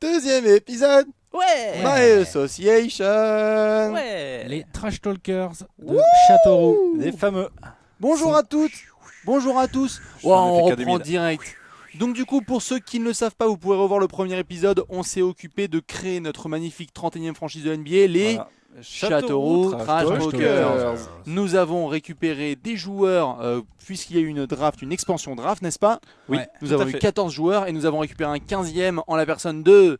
Deuxième épisode. Ouais. My Association. Ouais. Les Trash Talkers de Châteauroux. Les fameux. Bonjour à toutes. Bonjour à tous. Je suis en On FK reprend 2000. direct. Donc du coup, pour ceux qui ne le savent pas, vous pouvez revoir le premier épisode. On s'est occupé de créer notre magnifique 31e franchise de NBA, les Voilà. Châteauroux Trash Trash Talkers. Talkers. Nous avons récupéré des joueurs, puisqu'il y a eu une draft, une expansion draft, n'est-ce pas? Oui, Ouais. Nous tout à avons eu fait. 14 joueurs et nous avons récupéré un 15e en la personne de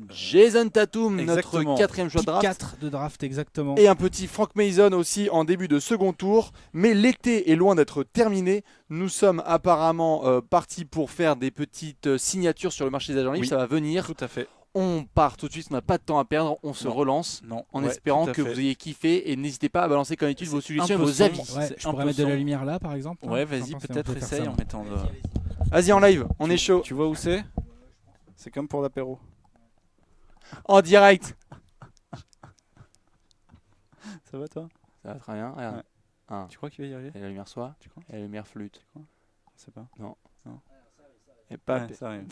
Jason Tatum, Exactement. notre 4e choix de Pick draft. 4 de draft exactement. Et un petit Frank Mason aussi en début de second tour. Mais l'été est loin d'être terminé. Nous sommes apparemment partis pour faire des petites signatures sur le marché des agents libres. Oui. Ça va venir. Tout à fait. On part tout de suite, on n'a pas de temps à perdre. On se Non. relance Non. en Ouais, espérant tout à que fait. vous ayez kiffé. Et n'hésitez pas à balancer comme d'habitude vos C'est suggestions et un peu vos sombre. avis. Ouais, c'est je un pourrais peu mettre de la sombre. lumière là par exemple. Ouais, J'en vas-y, pense, peut-être on peut faire essaye ça. en mettant de. Vas-y en live, on est chaud. Tu vois où c'est? C'est comme pour l'apéro. En direct. Ça va toi? Ça va très bien, regarde. Ouais. Un. Tu crois qu'il va y arriver? Et la lumière soit. Tu crois? Et la lumière flûte. Je sais pas. Et pas. Ouais, ça arrive.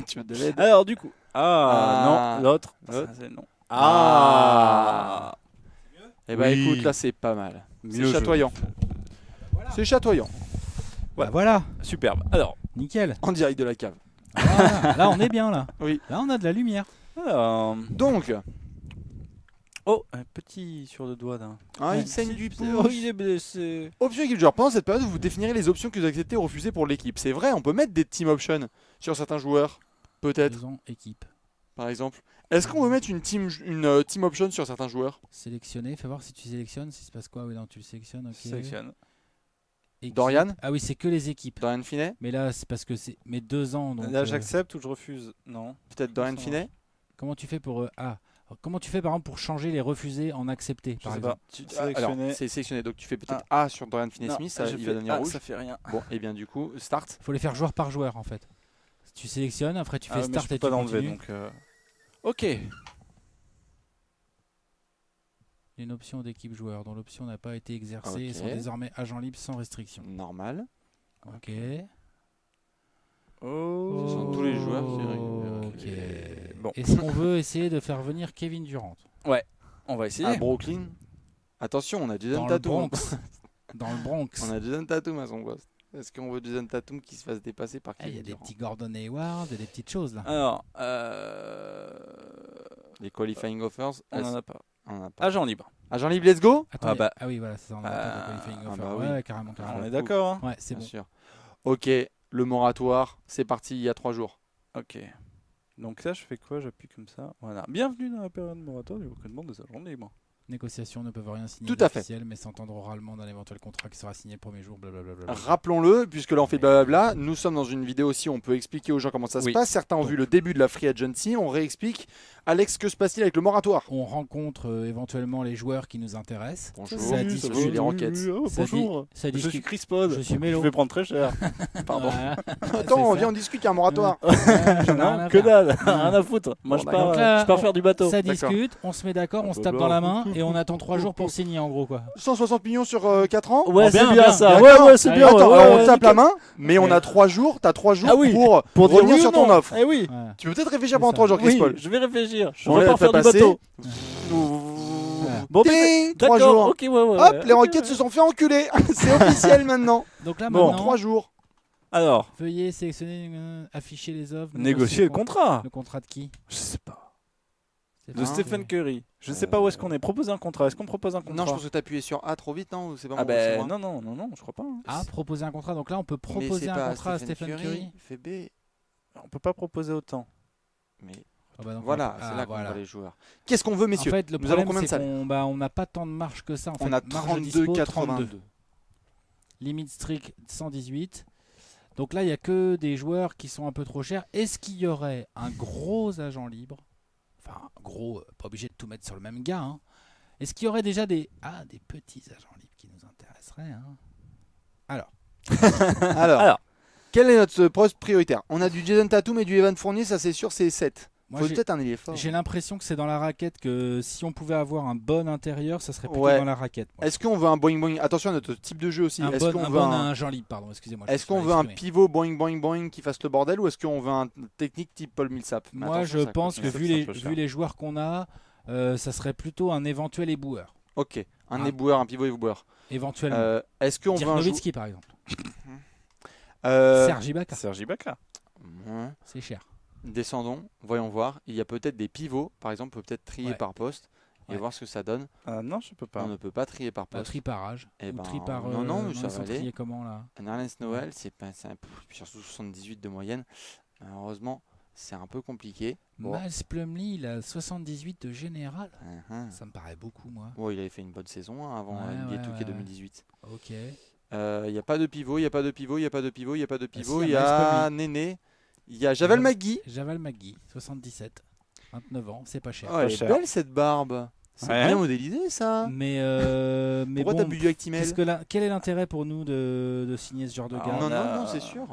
tu devais. Alors du coup. Ah. Non, l'autre. L'autre. Ça, c'est non. Ah. Eh bah Oui. écoute, là c'est pas mal. C'est Mieux chatoyant. C'est chatoyant. Bah voilà, Superbe. Alors. nickel. En direct de la cave. Voilà, là on est bien là. Oui. Là on a de la lumière. Donc, Oh, un petit sur le doigt d'un. il saigne du pouce. Oh, il est blessé. Option équipe joueur. Pendant cette période, vous définirez les options que vous acceptez ou refusez pour l'équipe. C'est vrai, on peut mettre des team options sur certains joueurs. Peut-être, Faisons équipe. par exemple. Est-ce qu'on veut mettre une team option sur certains joueurs? Sélectionner, fais voir si tu sélectionnes, si se passe quoi. Oui, non, tu le sélectionnes. Ok. Sélectionne. Équipe. Dorian Ah oui, c'est que les équipes. Dorian Finney? Mais là, c'est parce que c'est mes 2 ans. Donc, Là, j'accepte ou je refuse? Non. Peut-être Dorian Ça Finney? comment tu fais pour comment tu fais par exemple pour changer les refusés en accepter Je par sais exemple? pas. Tu Alors, sélectionnes. c'est sélectionné. Donc tu fais peut-être A sur Dorian Finney-Smith, ça, il va devenir rouge. Ça fait rien. Bon, et bien du coup, start. Faut les faire joueur par joueur en fait. Tu sélectionnes, après tu fais Mais start je peux et pas tu l'enlever continues. donc. Ok. Une option d'équipe joueur dont l'option n'a pas été exercée et Ok. sont désormais agents libres sans restriction. Normal. Ok. Oh. Ce sont tous les joueurs qui Ok. Bon. Est-ce qu'on veut essayer de faire venir Kevin Durant On va essayer. À Brooklyn. Attention, on a Jason dans le Tatum. Bronx? Dans le Bronx. On a Jason Tatum à son poste. Est-ce qu'on veut Jason Tatum qui se fasse dépasser par Il y Kevin a des Durant? petits Gordon Hayward, et des petites choses là. Alors, Les qualifying offers, on en a pas. on en a pas. Agent libre. Agent libre, let's go. Attends, Ah bah. ah oui, voilà, c'est ça. On a pas de qualifying ah offer. bah oui. Ouais, carrément, carrément. On est cool. d'accord. Hein. Ouais, c'est Bien bon. sûr. Ok, le moratoire, c'est parti il y a 3 jours. Ok. Donc là, je fais quoi? J'appuie comme ça. Voilà. Bienvenue dans la période moratoire du recrutement des agents libres. Négociations ne peuvent rien signer Tout à fait. d'officiel, mais s'entendre oralement d'un éventuel contrat qui sera signé le premier jour, blablabla. Rappelons-le, puisque là on fait blablabla, nous sommes dans une vidéo aussi où on peut expliquer aux gens comment ça se Oui. passe. Certains ont vu le début de la free agency, on réexplique. Alex, que se passe-t-il avec le moratoire? On rencontre éventuellement les joueurs qui nous intéressent. Bonjour, Ça je discute. suis les Rockets. Ça bonjour. dit- ça Je discute- suis Chris Pod. Je suis Mélo. Je vais prendre très cher. Pardon. Voilà. Attends, C'est viens, ça. on discute, il y a un moratoire. Ouais, j'en ai rien à que faire. dalle. Rien à foutre. Moi, Bon, je d'accord. pars, Donc là, je pars faire du bateau. Ça D'accord. discute, on se met d'accord, on se tape dans la main et on attend 3 jours pour signer en gros quoi. 160 millions sur 4 ans. Ouais, Oh, c'est bien, bien bien. ça. D'accord. Ouais, c'est Allez, bien. Attends, ouais, alors, ouais, on tape la nickel. main, mais on a 3 jours, t'as 3 jours Ah oui, pour dire revenir oui sur ou ton non. offre. Eh oui. Ouais. Tu peux peut-être réfléchir C'est pendant ça. 3 jours, Chris Oui, Paul. je vais réfléchir. Je On vais l'a pas faire du passé. bateau. Bon, Ding, 3 d'accord. jours. Ok, ouais. Hop, les ok, Rockets se sont fait enculer. C'est officiel maintenant. Donc là Bon. maintenant, 3 jours. Alors, veuillez sélectionner, afficher les offres. négocier le contrat. Le contrat de qui? Je sais pas. C'est De pas- Stephen Curry. Je sais pas où est-ce qu'on est. Proposer un contrat. Est-ce qu'on propose un contrat? Non, je pense que t'as appuyé sur A trop vite, non? C'est pas Ah moi, c'est ben moi. non, je crois pas. hein. Ah, proposer un contrat. Donc là, on peut Mais proposer c'est un pas contrat à Stephen Curry. Fait B. On peut pas proposer autant. Mais Ah bah donc, voilà, on- c'est ah, là qu'on voilà. voit les joueurs. Qu'est-ce qu'on veut, messieurs? En fait, le Nous avons problème, combien de c'est salaire? qu'on n'a pas tant de marge que ça. En On fait, a marge de dispo, 32. 32,82. Limite strict 118. Donc là, il n'y a que des joueurs qui sont un peu trop chers. Est-ce qu'il y aurait un gros agent libre? Enfin, gros, pas obligé de tout mettre sur le même gars. Hein. Est-ce qu'il y aurait déjà des petits agents libres qui nous intéresseraient hein? Alors, Alors. quel est notre poste prioritaire? On a du Jason Tatum et du Evan Fournier, ça c'est sûr, c'est 7. Moi, Faut j'ai- peut-être un ailier fort. j'ai l'impression que c'est dans la raquette que si on pouvait avoir un bon intérieur, ça serait plutôt Ouais. dans la raquette. moi. Est-ce qu'on veut un boing boing? Attention à notre type de jeu aussi. Un Est-ce bon, qu'on un veut bon un... agent libre, pardon, excusez-moi. je me Est-ce suis qu'on mal veut un exprimé. pivot boing boing boing qui fasse le bordel, ou est-ce qu'on veut un technique type Paul Millsap? Mais Moi, attention, je ça pense coûte que cher. vu c'est un les, peu cher. vu les joueurs qu'on a, ça serait plutôt un éventuel éboueur. Ok, un Ah. éboueur, un pivot éboueur. Éventuellement. Est-ce qu'on veut un Dirk jou- Nowitzki, par exemple. Euh, Serge Ibaka, Serge Ibaka. ouais. c'est cher. Descendons, voyons voir. Il y a peut-être des pivots, par exemple, on peut peut-être trier Ouais. par poste et Ouais. voir ce que ça donne. Ah non, je peux pas. On ne peut pas trier par Bah, poste. tri par âge. Eh ou ben, tri par. non, mais ça ils va sont aller. triés comment là? Nerlens Noël, c'est pas, puis surtout 78 de moyenne. Malheureusement, c'est un peu compliqué. Bon. Miles Plumlee, il a 78 de général. Mhm. Ça me paraît beaucoup, moi. Bon, il avait fait une bonne saison hein, avant Ouais, NBA ouais, 2K ouais, ouais. 2018. Ok. Il n'y a pas de pivot, il n'y a pas de pivot, il n'y a pas de pivot, il n'y a pas de pivot. si, Il il y y a a Néné, il y a Javel McGee. Javal McGee, 77. 29 ans, c'est pas cher. Oh, elle est cher. belle cette barbe. C'est Ouais. bien modélisé ça. Mais Pourquoi bon, t'as bu du Actimel? quel est l'intérêt pour nous de signer ce genre de Ah, gars Non, on a- non, c'est sûr.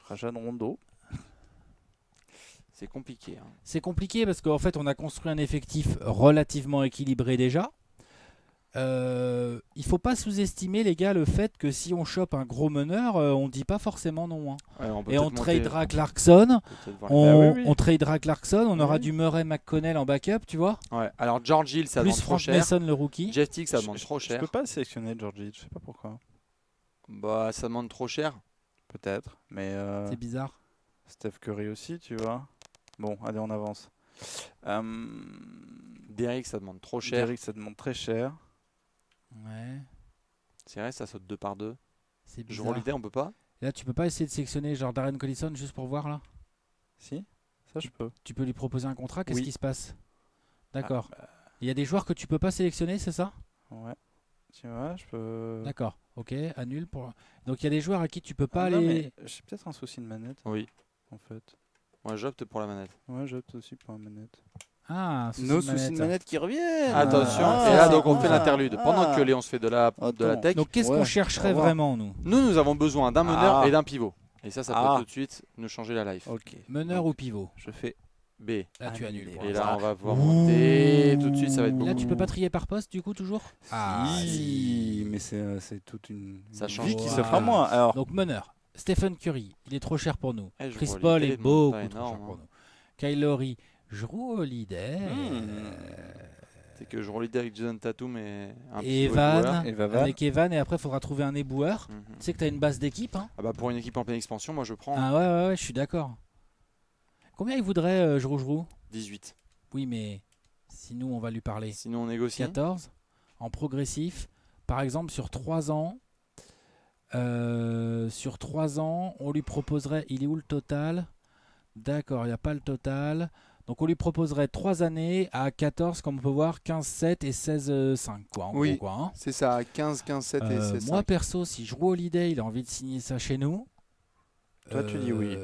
Rajan Rondo. C'est compliqué. Hein. C'est compliqué parce qu'en fait, on a construit un effectif relativement équilibré déjà. Il faut pas sous-estimer, les gars, le fait que si on chope un gros meneur, on dit pas forcément non. Hein. Ouais, on peut Et on peut-être monter- tradera Clarkson, peut-être voir- on, Bah oui, oui. on tradera Clarkson, on aura Oui. du Murray McConnell en backup, tu vois. Ouais. Alors George Hill, ça Plus demande trop Frank cher. Mason, le rookie. Jeff Teague, ça Je- demande je- trop Je cher. peux pas sélectionner Georgie, je sais pas pourquoi. Bah, ça demande trop cher. Peut-être, mais C'est bizarre. Steph Curry aussi, tu vois. Bon, allez, on avance. Derrick, ça demande trop cher. Derrick, ça demande très cher. Ouais, C'est vrai, ça saute 2 par 2. c'est Je bizarre. relidais, on peut pas. Là, tu peux pas essayer de sélectionner genre Darren Collison juste pour voir là. Si, ça je peux. Tu peux lui proposer un contrat, qu'est-ce Oui. qui se passe? D'accord. Ah, bah, Il y a des joueurs que tu peux pas sélectionner, c'est ça? ouais. Tu vois, je peux. D'accord. Ok, annule pour. Donc il y a des joueurs à qui tu peux pas Ah non, aller. mais j'ai peut-être un souci de manette, Oui. en fait. Moi, j'opte pour la manette. Ouais, j'opte aussi pour la manette. Ah, un souci Nos de soucis manette. de manette qui reviennent. Attention. Ah, Et là, c'est donc, on cool, fait ça. l'interlude. Pendant que Léon se fait de la Attends. tech, Donc qu'est-ce Ouais, qu'on au chercherait revoir. vraiment, nous? nous avons besoin d'un meneur Ah. et d'un pivot. Et ça peut Ah. tout de suite nous changer la life. Ok. Meneur Donc, ou pivot? Je fais. B. Là, tu Annulé. annules. pour Et l'instant. là, on va pouvoir monter. Tout de suite, ça va être Là, beaucoup. tu peux pas trier par poste, du coup, toujours? Ah, si, mais c'est toute une Ça une change vie tout. qui s'offre à moi. Alors, Donc meneur. Stephen Curry, il est trop cher pour nous. Eh, je Chris vois Paul l'idée, est demande beaucoup pas trop énorme, cher pour hein. nous. Kyle Lowry, Jrue Holiday. C'est que je relidais avec Jason Tatum et un Et pivot joueur. Evan, Et Vavan. avec Evan, et après il faudra trouver un éboueur. Mhm. Tu sais que tu as une base d'équipe, hein? Ah bah pour une équipe en pleine expansion, moi je prends Ah ouais, je suis d'accord. Combien il voudrait Jrue? 18. Oui, mais si nous on va lui parler. Sinon on négocie. 14 en progressif, par exemple sur 3 ans. Sur 3 ans, on lui proposerait. Il est où le total? D'accord, il n'y a pas le total. Donc on lui proposerait 3 années à 14, comme on peut voir, 15, 7 et 16, 5. Quoi, en Oui. gros, quoi, hein. C'est ça, 15, 15, 7 et 16. Moi perso, si je roule Holiday, il a envie de signer ça chez nous. Toi, tu dis oui.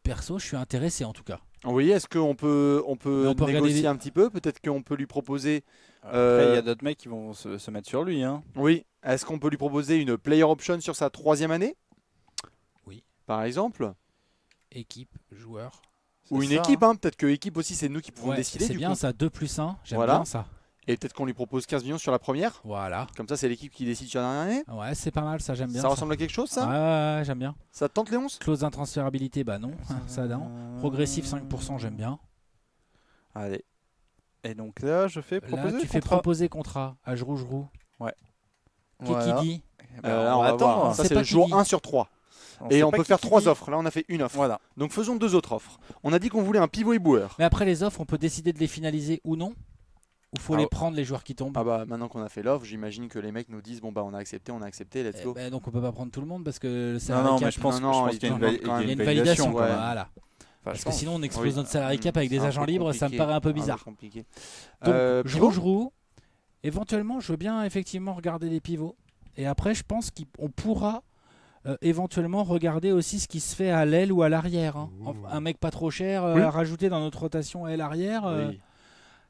Perso, je suis intéressé en tout cas. Oui, est-ce qu'on peut, Mais on peut regarder négocier les- un petit peu? Peut-être qu'on peut lui proposer. Après, il y a d'autres mecs qui vont se mettre sur lui. Hein. Oui, est-ce qu'on peut lui proposer une player option sur sa 3e année? Oui. Par exemple? Équipe, joueur. Ou une ça, équipe, hein. Peut-être que équipe aussi, c'est nous qui pouvons Ouais, décider. c'est Du bien coup. ça, 2+1. J'aime Voilà. bien ça. Et peut-être qu'on lui propose 15 millions sur la première. Voilà. Comme ça, c'est l'équipe qui décide sur la dernière année. Ouais, c'est pas mal ça, j'aime bien. Ça ressemble à quelque chose, ça? Ouais, j'aime bien. Ça te tente, Léonce? Clause d'intransférabilité, bah non. Ça non. Progressif 5%, j'aime bien. Allez. Et donc là, je fais proposer Là, tu le fais contrat. proposer contrat à Jrue. Qui Voilà. dit Eh ben, Là, on va attendre. voir. Ça, sait c'est pas le qui jour dit. 1 sur 3. On Et sait on pas peut qui faire qui 3 dit. offres. Là, on a fait une offre. Voilà. Donc faisons 2 autres offres. On a dit qu'on voulait un pivot éboueur. Mais après les offres, on peut décider de les finaliser ou non? Ou faut Ah les ouais. prendre les joueurs qui tombent? Ah bah maintenant qu'on a fait l'offre, j'imime que les mecs nous disent bon bah on a accepté, let's Eh go. ben, donc on peut pas prendre tout le monde parce que le Non, salary non, cap, mais je pense, Non, je non, pense il qu'il y a une, demande val- quand même- il y a une validation. quoi, ouais. Voilà. Enfin, Parce je que pense. sinon on explose Oui. notre salary cap avec des C'est un agents peu libres, ça me compliqué. paraît un peu bizarre. Compliqué. Donc Pivot Jrue, éventuellement je veux bien effectivement regarder les pivots. Et après je pense qu'on pourra éventuellement regarder aussi ce qui se fait à l'aile ou à l'arrière. Hein. Un mec pas trop cher Oui. à rajouter dans notre rotation aile arrière. Oui.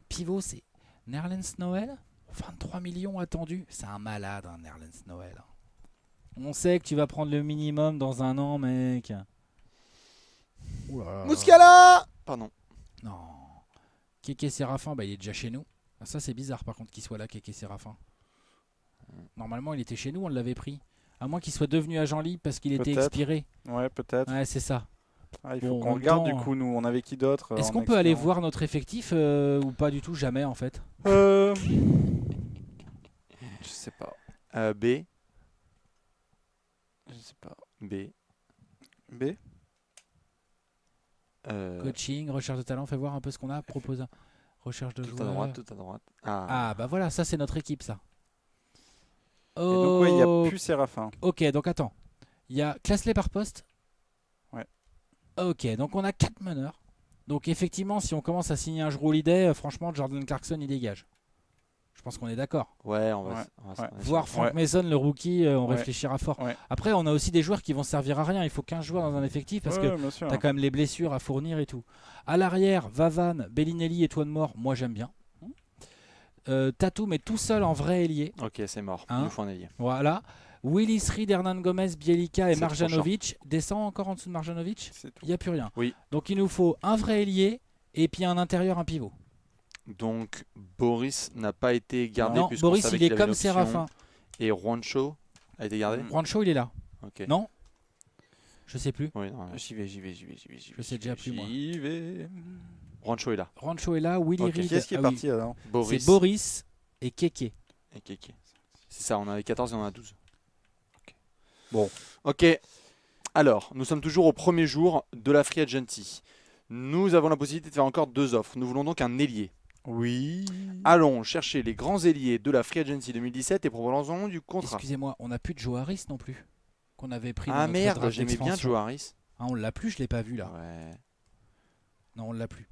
Pivot c'est Nerlens Noël, 23 millions attendus. C'est un malade hein, Nerlens Noël. On sait que tu vas prendre le minimum dans un an mec. Ouh là là là. Muscala. Pardon. Non. Kéké Séraphin, bah, il est déjà chez nous. Ah, ça, c'est bizarre par contre qu'il soit là, Kéké Séraphin. Normalement, il était chez nous, on l'avait pris. À moins qu'il soit devenu agent libre parce qu'il était Peut-être. expiré. Ouais, peut-être. Ouais, c'est ça. Ah, il Bon, faut en qu'on même regarde temps, du coup, nous. On avait qui d'autre Est-ce en qu'on peut aller expérience voir notre effectif ou pas du tout? Jamais en fait. Je sais pas. B. Je sais pas. B. B. Coaching, recherche de talent, fais voir un peu ce qu'on a proposé. Recherche de Tout à joueurs. droite, tout à droite. Ah. Ah bah voilà, ça c'est notre équipe ça. Et donc, ouais, il n'y Oh, a plus Séraphin. ok, donc attends. Il y a classe-les par poste. Ouais. Ok, donc on a 4 meneurs. Donc effectivement, si on commence à signer un Jrue Holiday, franchement, Jordan Clarkson il dégage. Je pense qu'on est d'accord. Ouais, on va. Ouais, on va ouais. on va- Voir Frank Ouais. Mason, le rookie, on Ouais. réfléchira fort. Ouais. Après, on a aussi des joueurs qui vont servir à rien. Il faut 15 joueurs dans un effectif parce que bien sûr. t'as quand même les blessures à fournir et tout. À l'arrière, Vavan, Bellinelli et Mort, moi j'aime bien. Tatum est tout seul en vrai ailier. Ok, c'est mort. Hein Il nous faut un ailier. Voilà. Willis Reed, Hernan Gomez, Bielica et C'est trop Marjanovic. Descend encore en dessous de Marjanovic. C'est tout. Il n'y a plus rien. Oui. Donc il nous faut un vrai ailier et puis un intérieur, un pivot. Donc Boris n'a pas été gardé. Non, puisqu'on Boris savait il est qu'il avait comme une option. Séraphin. Et Juancho a été gardé. Rancho il est là. Ok. Non Je sais plus. Oui, non, J'y vais. Je sais déjà plus, moi. J'y vais. Juancho est là. Rancho est là. Willy Ok. Reed. Qui est-ce qui est ah oui. parti alors Boris. C'est Boris et Keke. et Keke. C'est ça, on avait 14 et on en a 12. Bon. Ok. Alors, nous sommes toujours au premier jour de la Free Agency. Nous avons la possibilité de faire encore 2 offres. Nous voulons donc un ailier. Oui. Allons chercher les grands ailiers de la Free Agency 2017 et proposons du contrat. Excusez-moi, on n'a plus de Joe Harris non plus. Qu'on avait pris dans Ah notre merde, draft j'aimais bien d'expansion. Joe Harris. Ah, on l'a plus, je l'ai pas vu là. Ouais. Non, on l'a plus.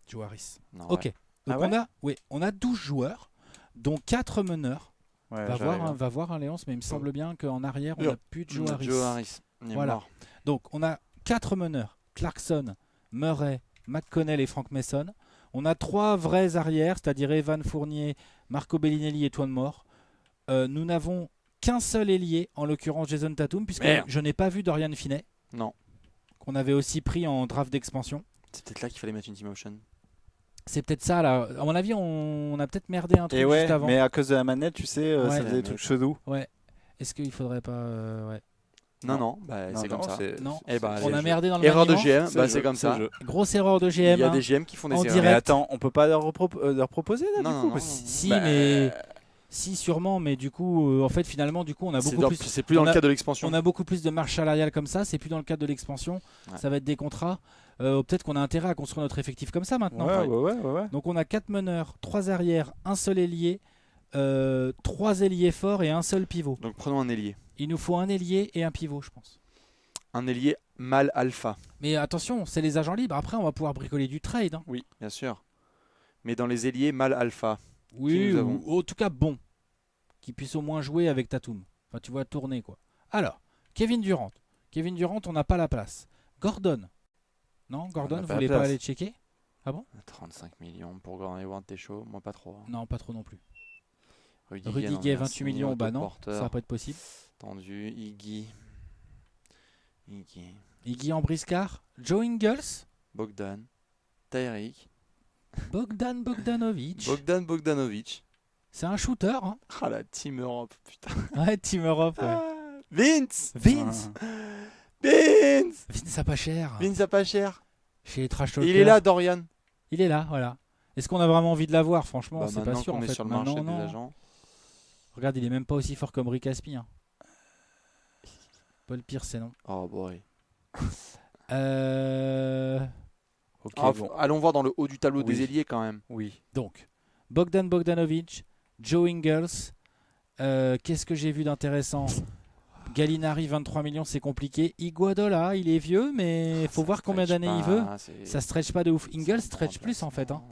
Joe Harris. Non, Ok. ouais. Donc Ah ouais on a 12 joueurs, dont 4 meneurs. Ouais, Va j'arrive, voir, hein. va voir hein, Léonce, mais il me semble bien qu'en arrière, on Bien. n'a plus de Joe Harris. Joe Harris. Il est Voilà. mort. Donc on a 4 meneurs. Clarkson, Murray, McConnell et Frank Mason. On a 3 vrais arrières, c'est-à-dire Evan Fournier, Marco Bellinelli et Mort. Nous n'avons qu'un seul ailier, en l'occurrence Jason Tatum, puisque Merde. je n'ai pas vu Dorian Finney, Non. qu'on avait aussi pris en draft d'expansion. C'est peut-être là qu'il fallait mettre une team option. C'est peut-être ça là. À mon avis, on a peut-être merdé un truc Et ouais, juste avant. mais à cause de la manette, tu sais, Ouais. ça faisait des trucs chelous. Ouais. Est-ce qu'il faudrait pas ouais. Non, non, bah, Non, c'est comme non, ça. c'est- Non. Eh ben, On a allez, merdé dans le Erreur de maniement. GM, c'est bah, le c'est jeu, comme c'est le ça. jeu. Grosse erreur de Il GM. y a hein. des GM qui font des En erreurs. direct. Mais attends, on peut pas leur proposer là Non, du non, coup non, parce- non. Si, Bah, mais si sûrement, mais du coup, en fait, finalement, du coup, on a C'est beaucoup dans- plus. c'est plus dans on le a- cadre de l'expansion. On a beaucoup plus de marge salariale comme ça. C'est plus dans le cadre de l'expansion. Ouais. Ça va être des contrats. Peut-être qu'on a intérêt à construire notre effectif comme ça maintenant. Ouais. Donc on a 4 meneurs, 3 arrières, un seul ailier, 3 ailiers forts et un seul pivot. Donc prenons un ailier. Il nous faut un ailier et un pivot, je pense. Un ailier mâle alpha. Mais attention, c'est les agents libres. Après, on va pouvoir bricoler du trade. hein. Oui, bien sûr. Mais dans les ailiers mâle alpha. Oui, nous ou avons en tout cas bon. Qui puisse au moins jouer avec Tatum. Enfin, tu vois, tourner quoi. Alors, Kevin Durant. Kevin Durant, on n'a pas la place. Gordon. Non, Gordon, n'a vous pas la voulez pas place. aller checker? 35 millions pour Gordon Hayward, t'es chaud. Moi, pas trop. hein. Non, pas trop non plus. Rudy Rudy on Gay, a 28 signé, millions, bah Otto non, Porter, ça va pas être possible. tendu. Iggy. Iggy en briscard. Joe Ingles. Bogdan. Tyreek. Bogdan Bogdanovic. Bogdanovic. C'est un shooter, hein. Ah la Team Europe, putain. Ouais, Team Europe, ouais. Vince. Vince. Vince. Vince, à pas cher. Vince à pas cher. Chez les trash Il talkers. est là, Dorian. Il est là, voilà. Est-ce qu'on a vraiment envie de l'avoir? Franchement, Bah, c'est pas maintenant sûr. qu'on En est fait. sur le Maintenant, marché des non. agents. Regarde, il est même pas aussi fort comme Rick Aspi. Hein. Paul Pierce, c'est non. Oh boy. Ok, Ah, bon. allons voir dans le haut du tableau Oui. des ailiers quand même. Oui. Donc, Bogdan Bogdanovic, Joe Ingles. Qu'est-ce que j'ai vu d'intéressant? Gallinari, 23 millions, c'est compliqué. Iguodala, il est vieux, mais faut voir combien d'années il veut. Ça stretch pas de ouf. Ingles stretch plus en fait. Hein.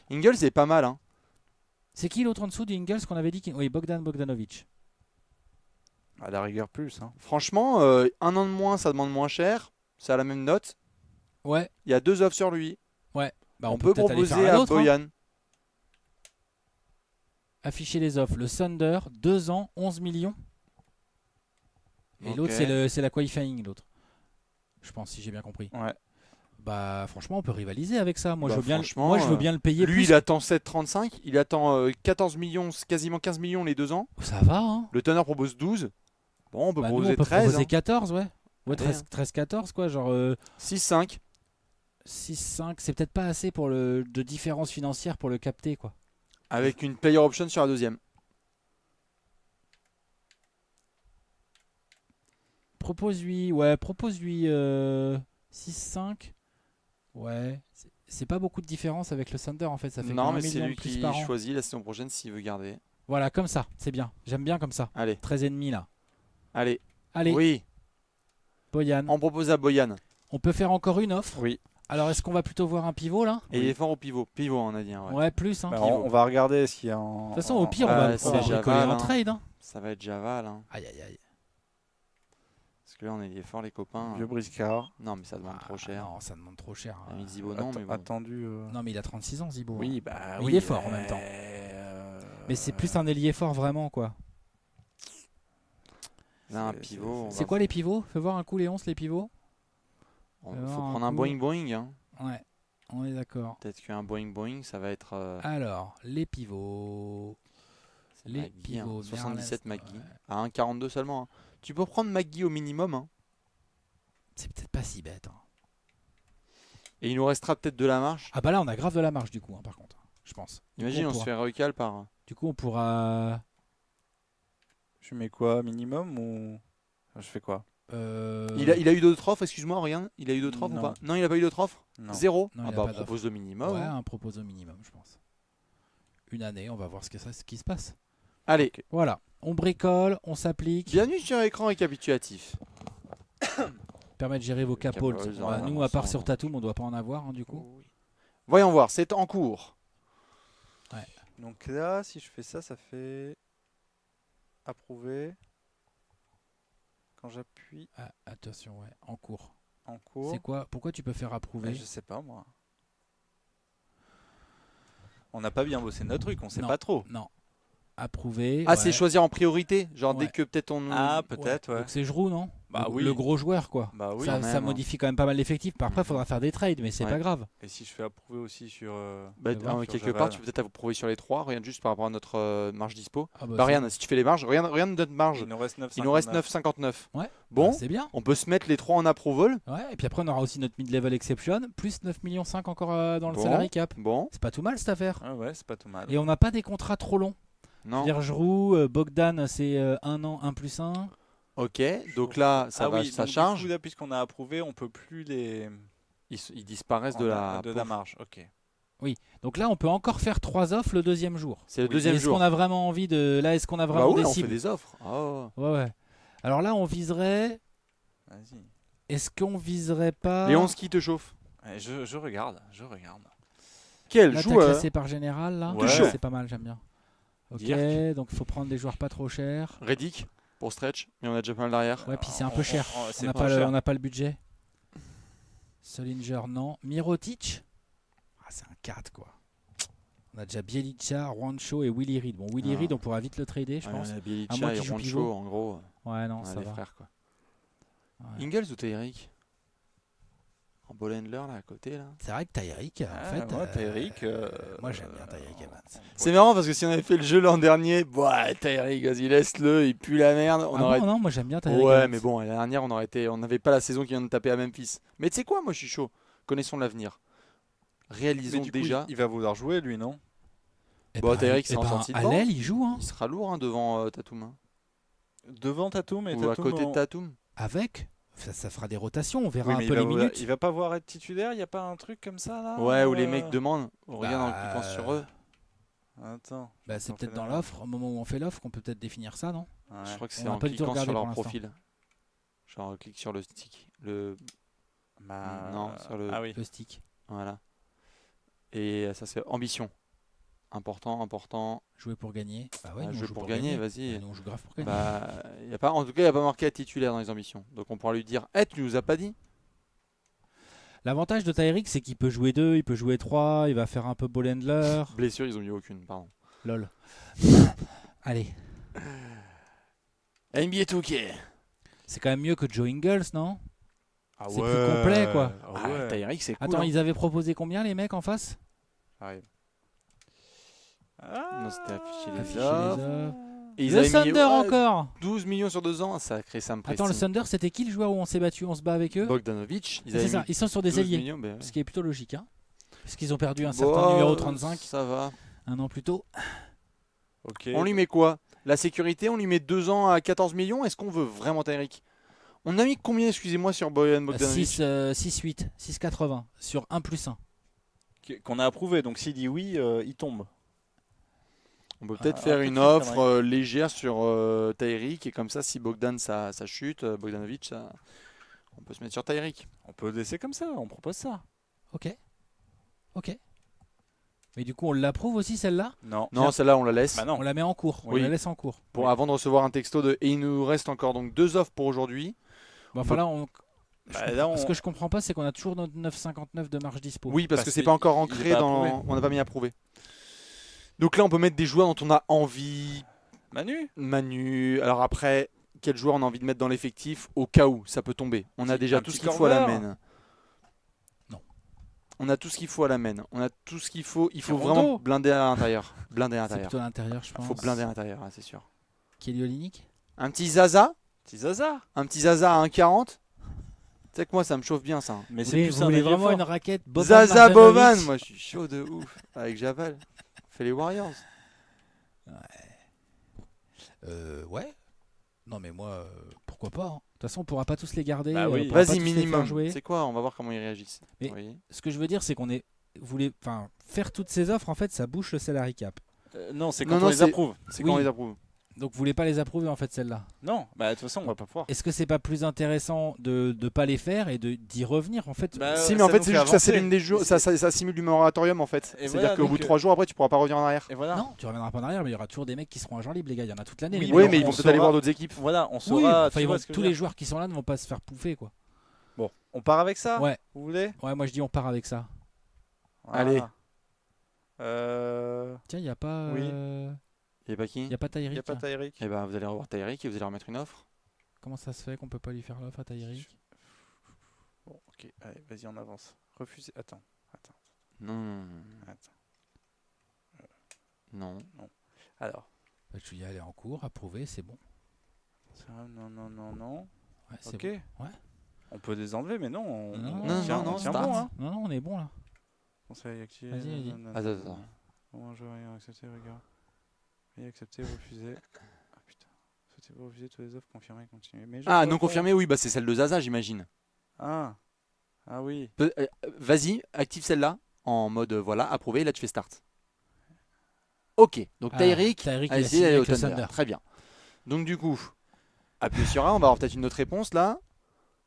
Ingles est pas mal. Hein. C'est qui l'autre en dessous d'Ingles qu'on avait dit Oui, Bogdan Bogdanovic. À la rigueur plus. Hein. Franchement, un an de moins, ça demande moins cher. C'est à la même note. Ouais. Il y a 2 offres sur lui. Bah, on peut peut-être aller proposer faire un à autre, hein. Boyan. Afficher les offres. Le Thunder, 2 ans, 11 millions. Et Ok. l'autre, c'est la qualifying, l'autre. Je pense, si j'ai bien compris. Ouais. Bah franchement, on peut rivaliser avec ça. Moi, Bah, je veux bien, franchement, moi, je veux bien le payer Lui, plus. il attend 7,35. Il attend 14 millions, quasiment 15 millions les 2 ans. Ça va, hein. Le teneur propose 12. Bon, on peut Bah, nous, proposer on peut 13. proposer hein. 14, ouais. Ouais, Allez, 13-14, quoi. Genre 6,5. 6-5, c'est peut-être pas assez pour de différence financière pour le capter, quoi. Avec une player option sur la deuxième. Propose-lui 6-5. Ouais. C'est pas beaucoup de différence avec le Thunder, en fait. Ça fait Non, qu'un mais c'est million lui de plus qui par an. choisit la saison prochaine s'il veut garder. Voilà, comme ça. C'est bien. J'aime bien comme ça. Allez, 13,5 là. allez. Allez, Oui, Boyan. on propose à Boyan. On peut faire encore une offre. Oui. Alors, est-ce qu'on va plutôt voir un pivot là? Et il est fort au pivot. Pivot, on a dit. Hein, ouais. Ouais, plus. Hein. Bah, Pivot. on va regarder ce qu'il y a en. De toute façon, au pire, on Ah, va c'est bricoler Javal, en hein. trade. Hein. Ça va être Javal. Hein. Aïe, aïe, aïe. Parce que là, on est liés fort, les copains. Vieux briscard. Non, mais ça demande trop cher. Non, ça demande trop cher. Amic Zibo, non, mais bon. Attendu. Non, mais il a 36 ans, Zibo. Oui, bah Il oui. est fort en même temps. Mais c'est plus un ailier fort vraiment, quoi. Là, un pivot. C'est quoi les pivots? Fais voir un coup, Léonce, les pivots. Il Alors, faut un prendre un coup. Boeing Boeing. Hein. Ouais, on est d'accord. Peut-être qu'un Boeing Boeing, ça va être. Alors, les pivots. c'est Les McGee, hein. pivots. 77 Merlin, McGee. ouais. À 1,42 seulement. Hein. Tu peux prendre McGee au minimum. Hein. C'est peut-être pas si bête. Hein. Et il nous restera peut-être de la marge. Ah bah là, on a grave de la marge du coup, hein, par contre. Je pense. Du Imagine, coup, on se fait recal par. Du coup, on pourra. Je mets quoi, minimum ou je fais quoi? Il a eu d'autres offres, excuse-moi, regarde. Il a eu d'autres offres ou Non. pas? Non, il a pas eu d'autres offres? Non. Zéro? Non, Ah il a bah, pas propose le minimum. Ouais, hein. un propose au minimum, je pense. Une année, on va voir ce qui se passe. Allez, Voilà, on bricole, on s'applique. bienvenue sur écran récapitulatif. Permet de gérer vos capoles. Capoles, Bah, ouais, nous, à part ça, sur on- Tatum, on doit pas en avoir, hein, du coup. Voyons voir, c'est en cours. Donc là, si je fais ça, ça fait approuver. Quand j'appuie Ah, attention, ouais, en cours. en cours. C'est quoi? Pourquoi tu peux faire approuver? Je sais pas moi. On n'a pas bien bossé notre truc, on sait Non. pas trop. Non. Approuver. Ah, ouais. c'est choisir en priorité? Genre dès Ouais. que peut-être on. Ah, peut-être, ouais. Donc c'est Giroud, non? Bah le, oui. le gros joueur, quoi. Bah oui. ça, quand ça même, hein. modifie quand même pas mal l'effectif. Après, il faudra faire des trades, mais c'est Ouais. pas grave. Et si je fais approuver aussi sur. Bah, Fais voir sur quelque Javal. part, tu peux peut-être prouver sur les trois. Regarde juste par rapport à notre marge dispo. Ah bah, Bah, c'est regarde, bon. si tu fais les marges, regarde notre marge. Il nous reste 9,59. Il nous reste 9,59. Ouais. Bon, Bah, c'est bien. on peut se mettre les trois en approval. Ouais. Et puis après, on aura aussi notre mid-level exception, plus 9,5 millions encore dans le Bon. salary cap. Bon, C'est pas tout mal cette affaire. Ah ouais, c'est pas tout mal. Et on n'a pas des contrats trop longs. non. Giroud, Bogdan, c'est 1 an, 1 + 1. Ok, donc là, ça, oui, ça donc du charge. coup, là, puisqu'on a approuvé, on peut plus les. Ils disparaissent de la. de la marge. Ok. Donc là, on peut encore faire 3 offres le deuxième jour. C'est le Oui. deuxième Est-ce jour. qu'on a vraiment envie de. Là, est-ce qu'on a Bah vraiment oui, des on fait cibles? des offres. Oh. Ouais, ouais. Alors là, on viserait. Vas-y. Est-ce qu'on viserait pas. Léon, ce qui te chauffe. Ouais, je regarde, je regarde. Quel Là, t'as joueur classé par général, là. Ouais. C'est pas mal, j'aime bien. Ok, Dirk. donc il faut prendre des joueurs pas trop chers. Reddick pour stretch, mais on a déjà pas mal derrière. Ouais, puis c'est un peu cher. On C'est n'a pas pas, cher. on n'a pas le budget. Solinger, non. Mirotic. Ah, c'est un 4, quoi. On a déjà Bielica, Juancho et Willy Reed. Bon, Willy Ah. Reed, on pourra vite le trader, je Ouais, pense. on a À Bielica moins et qu'il joue Roncho, pivot. en gros. Ouais, non, On a ça des va. frères, quoi. Ouais. Ingles ou Tyreek? En Bolendler, là, à côté, là. C'est vrai que Tyreek, en fait. Ouais, Tyreek, Moi, j'aime bien Tyreek Evans. C'est marrant parce que si on avait fait le jeu l'an dernier, ouais, Tyreek, vas-y, laisse-le, il pue la merde. On Ah aurait... bon, non, moi j'aime bien Tyreek Ouais, Evans. mais bon, l'année dernière, on n'avait pas la saison qui vient de taper à Memphis. Mais tu sais quoi, moi je suis chaud. Connaissons l'avenir. Mais Réalisons du coup, déjà. il va vouloir jouer, lui, non? Eh Bon, ben, Tyreek, eh c'est en ben, sortie de à banc. l'aile, il joue, hein. Il sera lourd hein, devant Tatum. Hein. Devant Tatum et Ou à Tatum. côté de Tatum. Avec. Ça fera des rotations, on verra Oui, mais un peu les minutes. il va pas voir être titulaire, il n'y a pas un truc comme ça là Ouais, où les mecs demandent. Regarde, Bah, ils pensent sur eux. Attends. Bah, c'est Attends, peut-être fais dans la- l'offre, au moment où on fait l'offre, qu'on peut peut-être définir ça, non? Ouais. Je crois que On c'est a en pas du tout cliquant regardé sur leur pour l'instant. profil. Genre, clique sur le stick. Bah, Non, sur le- Ah oui. Le stick. Voilà. Et ça, c'est ambition. Important. Jouer pour gagner. Bah ouais, Ah, nous, on jouer joue pour gagner, vas-y. Bah, nous, on joue grave pour gagner. Bah, y a pas, en tout cas, il n'y a pas marqué à titulaire dans les ambitions. Donc on pourra lui dire tu nous as pas dit? L'avantage de Tyreek, c'est qu'il peut jouer 2, il peut jouer 3, il va faire un peu ball handler. Blessure, ils ont eu aucune, pardon. Lol. Allez. NBA 2K. C'est quand même mieux que Joe Ingles, non? Ah C'est plus complet, quoi. Ah Ah, ouais. Tyreek, c'est cool. Attends, hein. ils avaient proposé combien les mecs en face? J'arrive. Non, c'était affiché les Afficher offres. les offres. Et ils Le avaient mis Thunder ouais, encore. 12 millions sur 2 ans. Ça crée ça me Attends, le Thunder, c'était qui le joueur où on s'est battu? On se bat avec eux? Bogdanovic. Ils C'est avaient ça, mis ils sont sur des 12 ailiers. millions. Ben, ouais. Ce qui est plutôt logique, hein. Parce qu'ils ont perdu un Bon, certain numéro 35 Ça va. un an plus tôt. Ok. On lui met quoi? La sécurité, on lui met 2 ans à 14 millions. Est-ce qu'on veut vraiment Tyreek? On a mis combien, excusez-moi, sur Bojan Bogdanovic? 6-8, 6,80 sur 1+1. Qu'on a approuvé, donc s'il dit oui, il tombe. On peut peut-être un faire peu de une filtre, offre Tyreek. légère sur Tyreek. Et comme ça, si Bogdan ça chute, Bogdanovic, on peut se mettre sur Tyreek. On peut laisser comme ça, on propose ça. Ok. Mais du coup, on l'approuve aussi celle-là? Non. Non, celle-là, on la laisse. Bah non. On la met en cours, on Oui. la laisse en cours. Pour, avant de recevoir un texto de. Et il nous reste encore donc 2 offres pour aujourd'hui. Bon, enfin là, Là, on- ce que je comprends pas, c'est qu'on a toujours notre 9,59 de marge dispo. Oui, parce Parce que c'est que pas encore il est ancré pas dans. approuvé. On n'a pas mis approuvé. Donc là, on peut mettre des joueurs dont on a envie. Manu. Manu. Alors après, quel joueur on a envie de mettre dans l'effectif au cas où ça peut tomber? On a Un déjà petit tout ce qu'il faut à la Korver. main. Non. On a tout ce qu'il faut à la main. On a tout ce qu'il faut. Il faut Rondo. vraiment blinder à l'intérieur. Blinder à C'est l'intérieur. plutôt à l'intérieur, je Il pense. faut blinder à l'intérieur, hein, c'est sûr. Kelly Olynyk. Un petit Zaza. Petit Zaza. Un petit Zaza à 1,40. Tu sais que moi, ça me chauffe bien ça. Mais Vous c'est voulez, plus vous un voulez ailier vraiment fort. une raquette Boban Zaza Bovan. Marjanovic? Moi, je suis chaud de ouf. Avec Javal. Fait les Warriors. Ouais. Non mais moi, pourquoi pas, hein. De toute façon, on pourra pas tous les garder. Bah oui. on pourra pas Vas-y, tous les faire minimum. jouer. C'est quoi? On va voir comment ils réagissent. Mais- Oui. Ce que je veux dire, c'est qu'on est voulait, enfin, faire toutes ces offres, en fait, ça bouche le salary cap. Non, c'est Non, quand non, on les c'est- approuve. C'est Oui. quand on les approuve. Donc, vous voulez pas les approuver, en fait, celles-là. Non, bah de toute façon, on va pas pouvoir. Est-ce que c'est pas plus intéressant de pas les faire et d'y revenir, en fait? Bah, Si, mais ça en fait, nous c'est fait juste que ça avancer. simule des jours, ça simule du moratorium en fait. Et C'est-à-dire voilà, qu'au bout donc, de 3 jours, après, tu pourras pas revenir en arrière. Et voilà. Non, tu reviendras pas en arrière, mais il y aura toujours des mecs qui seront agents libres, les gars. Il y en a toute l'année. Oui, les Oui, mecs. mais ils on vont peut-être aller saura- voir d'autres équipes. Voilà, on Oui, saura. enfin, tu ils vois vont- ce que je tous veux les dire. joueurs qui sont là ne vont pas se faire pouffer, quoi. Bon, on part avec ça. Ouais. Vous voulez? Ouais, moi je dis on part avec ça. Allez. Voilà. Tiens, il y a pas, Oui. Et pas qui y a pas Il n'y a Tyreek. pas Tyreek. Eh ben, vous allez revoir Tyreek et vous allez remettre une offre. Comment ça se fait qu'on peut pas lui faire l'offre à Tyreek? Bon, ok, allez, vas-y, on avance. Refusez. Attends. Non. Non. Alors. Bah, je lui dis, allez en cours, approuvé, c'est bon. Non. Ouais, c'est Ok. bon. Ouais. On peut les enlever, mais non. On, Non, on non, tient, non, on tient start. bon, hein. Non, on est bon là. Conseil actif. Vas-y, vas-y. Attends. Bon, je vais rien accepter, regarde. Veuillez accepter, refuser. Ah putain. Souhaitez-vous refuser toutes les offres confirmées, continuer. Mais je Ah, vois non pas. confirmé, oui, bah c'est celle de Zaza, j'imagine. Ah. Ah oui. Vas-y, active celle-là en mode voilà, approuvé, et là tu fais start. Ok, donc Ah, Tyreek, Tyreek, il a allez, signé allez au avec le Thunder. Thunder. Très bien. Donc du coup, appuyez sur A, on va avoir peut-être une autre réponse là.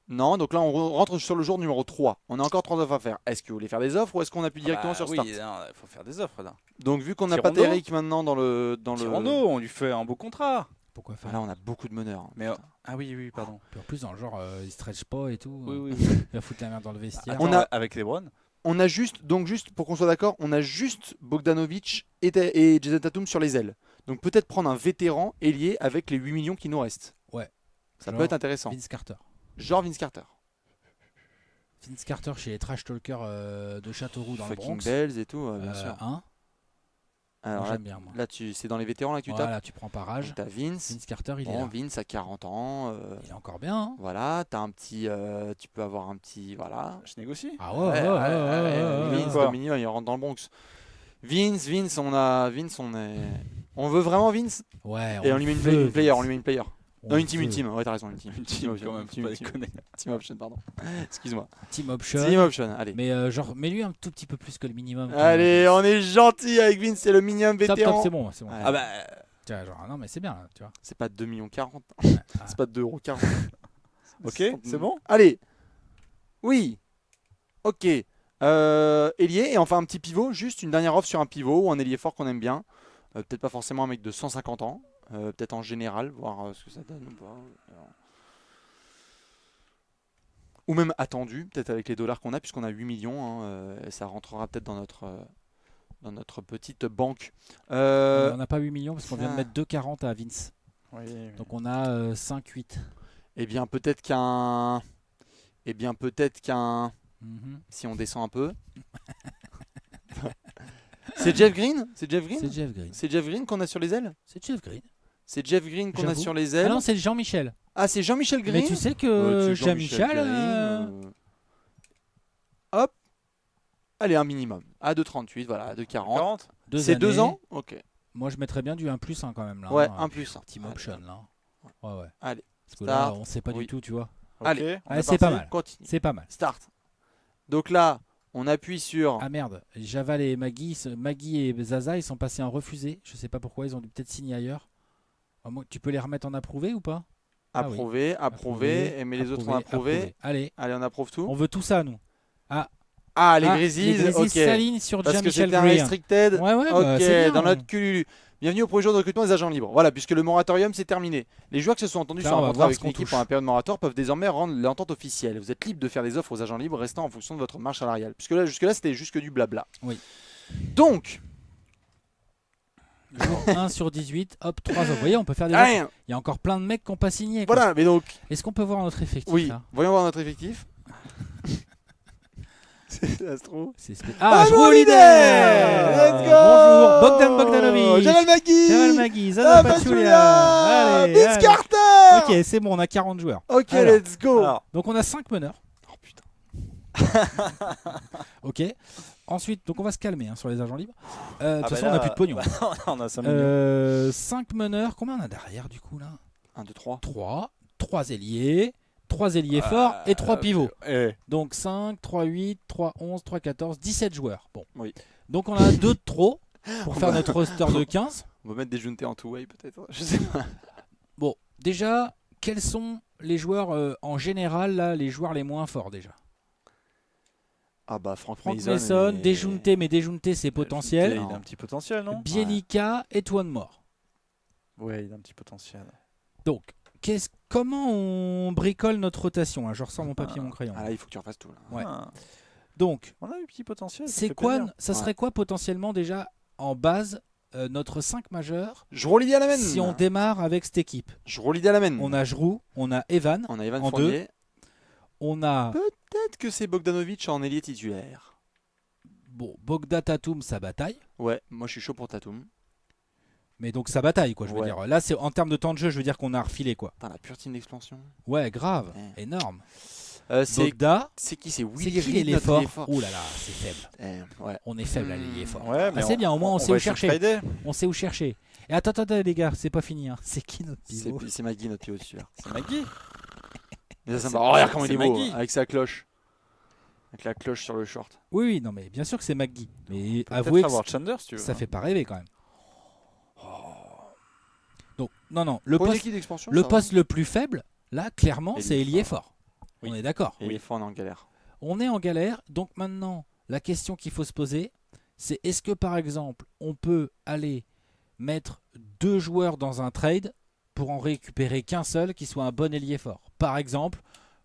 Non, donc là on rentre sur le jour numéro 3. On a encore 3 offres à faire. Est-ce que vous voulez faire des offres ou est-ce qu'on appuie directement sur oui, start? il faut faire des offres là. Donc vu qu'on n'a pas Tirondo. Tyreek maintenant dans le... Tirando, on lui fait un beau contrat. Pourquoi faire? Là on a beaucoup de meneurs. Mais ah oui, pardon. Puis en plus, dans le genre, il stretch pas et tout. Oui. Il va foutre la merde dans le vestiaire. On Attends, a- avec LeBron. On a juste, donc juste pour qu'on soit d'accord, on a juste Bogdanovic et Jason Tatum sur les ailes. Donc peut-être prendre un vétéran ailier avec les 8 millions qui nous restent. Ouais. Ça Genre peut être intéressant. Vince Carter. Genre Vince Carter. Vince Carter chez les trash talkers de Châteauroux dans le Fucking Bronx. Bells et tout, bien sûr. Hein. Alors Moi, là, j'aime bien, moi. c'est dans les vétérans là que tu tapes. Voilà, tu prends par âge. Donc t'as Vince. Vince Carter, il est Bon, là. Vince à 40 ans. Il est encore bien. Hein. Voilà, t'as un petit, tu peux avoir un petit, voilà. Je négocie. Ah ouais. Vince, quoi. Dominique, il rentre dans le Bronx. Vince, on veut vraiment Vince. Ouais. Et on lui met une player, on lui met une player. Non, une team. Ouais, t'as raison, une team. Une team option, quand même, faut pas déconner. Team option, pardon. Excuse-moi. Team option. Team option, allez. Mais genre, mets-lui un tout petit peu plus que le minimum. quand Allez, même. on est gentil avec Vince, c'est le minimum Top, vétéran. c'est bon. C'est bon. Ouais. Ah bah. Tiens, genre, non, mais c'est bien, là, tu vois. C'est pas 2,40 millions. Ah. C'est pas 2,40 €. Ok, c'est bon. Allez. Oui. Ok. Ailier et enfin un petit pivot, juste une dernière offre sur un pivot ou un ailier fort qu'on aime bien. Peut-être pas forcément un mec de 150 ans. Peut-être en général, voir ce que ça donne ou pas. Alors. Ou même attendu, peut-être avec les dollars qu'on a, puisqu'on a 8 millions. Hein, ça rentrera peut-être dans notre petite banque. On n'a pas 8 millions parce qu'on vient de ah. mettre 2,40 à Vince. Oui. Donc on a 5,8. Eh bien, peut-être qu'un Eh bien, peut-être qu'un... Mhm. Si on descend un peu... C'est Jeff Green? C'est Jeff Green? C'est Jeff Green. C'est Jeff Green qu'on a sur les ailes? C'est Jeff Green. C'est Jeff Green qu'on a J'avoue. sur les Ah ailes? non, c'est Jean-Michel. Ah, c'est Jean-Michel Green? Mais tu sais que C'est Jean-Michel... Green, Hop. Allez, un minimum. À 2,38, voilà, à 2,40. 40. C'est 2 ans? Ok. Moi, je mettrais bien du 1+1 quand même là. Ouais, hein. 1 plus 1. Team option là. Ouais, ouais. Allez. Parce que là, Start. on sait pas Oui. du tout, tu vois. Ok, Allez. on Allez, est c'est parti. pas mal. Continue. C'est pas mal. Start. Donc là, on appuie sur... Ah merde, Javal et Maggie et Zaza, ils sont passés en refusé. Je sais pas pourquoi, ils ont dû peut-être signer ailleurs. Tu peux les remettre en approuvé ou pas? Ah oui. Approuvé, approuvé, et mais les autres ont approuvé. Allez, Allez, on approuve tout. on veut tout ça, nous. Ah, les Ah, Grizzlies, les Grizzlies ok. s'alignent sur Parce que Jean-Michel c'était un Green. restricted. Ouais, ouais, Ok, bah, c'est bien. dans notre cululu. Bienvenue au projet jour de recrutement des agents libres. Voilà, puisque le moratorium c'est terminé. Les joueurs qui se sont entendus Là, sur on un va contrat voir avec ce qu'on l'équipe touche. pour un période moratoire peuvent désormais rendre l'entente officielle. Vous êtes libre de faire des offres aux agents libres restant en fonction de votre marge salariale. Puisque là, jusque-là, c'était juste que du blabla. Oui. Donc, Jour 1 sur 18, hop, 3 offres. Vous voyez, on peut faire des offres. rien. Il y a encore plein de mecs qui n'ont pas signé. Quoi. Voilà, mais donc, Est-ce qu'on peut voir notre effectif oui, là voyons voir notre effectif. C'est Astro. Ah, Joue Joue Let's go. Bonjour, Bogdan Bogdanovic. Jamal Magui. Jamal Magui, Zaza Pachulia. Allez, Vince allez. Carter. Ok, c'est bon, on a 40 joueurs. Ok, Alors. let's go. Alors, Donc on a 5 meneurs. Oh putain. Ok. Ensuite, donc on va se calmer hein, sur les agents libres. De toute bah façon, là, on n'a plus de pognon. on a 5 millions. 5 meneurs. Combien on a derrière du coup là 1, 2, 3. 3. 3 ailiers. 3 ailiers forts et 3 pivots. Eh, Donc 5, 3, 8, 3, 11, 3, 14, 17 joueurs. Bon. Oui. Donc on a 2 de trop pour faire notre roster de 15. On va mettre des juntés en two-way peut-être. Je sais pas. Bon, déjà, quels sont les joueurs en général, là, les joueurs les moins forts déjà? Ah bah Frank Frank Mason. Mason, et- Dejunte, mais Dejunte c'est potentiel. Il a un petit potentiel, non? Bielika et Twanmore. Ouais, il a un petit potentiel. Donc, comment on bricole notre rotation hein? Je ressors mon papier et mon crayon. Ah là, il faut que tu refasses tout là. Ouais. Ah, Donc, on a un petit potentiel. ça c'est fait quoi, plaisir. ça serait quoi potentiellement déjà en base notre 5 majeur Je roule l'idée à la main. si on démarre avec cette équipe? Je roule l'idée à la main. On a Giroud, on a Evan, On a Evan en Fournier. on a Peut-être que c'est Bogdanovic en ailier titulaire. bon, Bogda Tatum, ça bataille. Ouais, moi je suis chaud pour Tatum. Mais donc ça bataille quoi, je veux Ouais. dire. Là, c'est en termes de temps de jeu, je veux dire qu'on a refilé quoi. Putain, la pure team d'expansion. Ouais, grave, Ouais. énorme. C'est Bogda, qui? C'est c'est Willy qui Reed, l'ailier notre fort ailier fort. Ouh là là, c'est faible. Ouais. On est faible à l'ailier fort. Ouais, mais c'est bien, au moins on sait va où essayer de chercher. trader. On sait où chercher. Et attends les gars, c'est pas fini. Hein. C'est qui notre pivot? C'est Magui notre pivot titulaire. C'est Magui. Mais ça, ça me C'est- va. Oh, regarde comment c'est il est beau. Magui. Avec sa cloche. Avec la cloche sur le short. Oui, oui, non, mais bien sûr que c'est McGee. Mais Peut-être avouez que avoir Chandler si tu veux. ça hein. fait pas rêver quand même. Donc, non, le Pour une poste, équipe d'expansion, le ça poste le plus faible, là, clairement, Ailier c'est ailier fort. fort. Oui. On est d'accord. va. Et il faut, on est en galère. On est en galère. Donc maintenant, la question qu'il faut se poser, c'est est-ce que par exemple, on peut aller mettre 2 joueurs dans un trade pour en récupérer qu'un seul qui soit un bon ailier fort? Par exemple,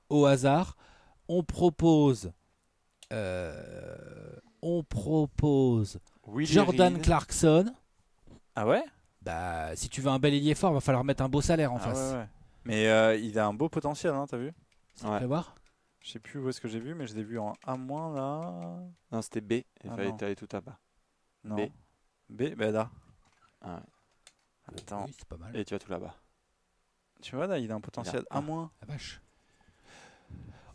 au hasard, on propose Willy Jordan Reed. Clarkson. Ah ouais? Bah, si tu veux un bel ailier fort, va falloir mettre un beau salaire en Ah face. ouais, ouais. Mais il a un beau potentiel, hein, t'as vu? Ça Ouais. fait voir. Je sais plus où est-ce que j'ai vu, mais je l'ai vu en A- là. Non, c'était B. Il Ah fallait non. aller tout à bas. Non. B. B, bah là. Ah ouais. Attends. Oui, c'est pas mal. Et tu vas tout là-bas. Tu vois là, il a un potentiel Ah. A-. La vache.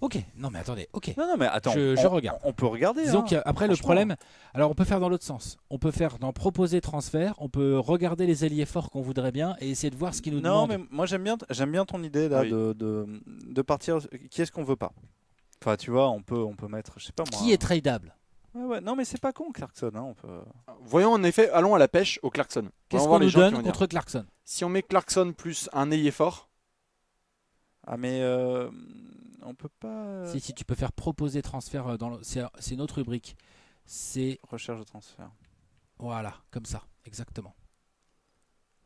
Ok, non mais attendez, ok. Non, non, mais attends. Je on, regarde. On peut regarder. Disons hein. qu'après le franchement. problème, alors on peut faire dans l'autre sens. On peut faire dans proposer transfert, on peut regarder les ailiers forts qu'on voudrait bien et essayer de voir ce qu'ils nous Non, demandent. mais moi j'aime bien ton idée là Oui. de partir. Qui est-ce qu'on veut pas? Enfin, tu vois, on peut mettre, je sais pas moi. Qui est tradable? Ouais, ouais. Non, mais c'est pas con, Clarkson. Hein, on peut. Voyons en effet, allons à la pêche au Clarkson. Qu'est-ce Voyons qu'on voir les nous gens qui donne vont dire. contre Clarkson? Si on met Clarkson plus un ailier fort, Ah, mais on peut pas. Si tu peux faire proposer transfert c'est une autre rubrique. C'est Recherche de transfert. voilà, comme ça, exactement.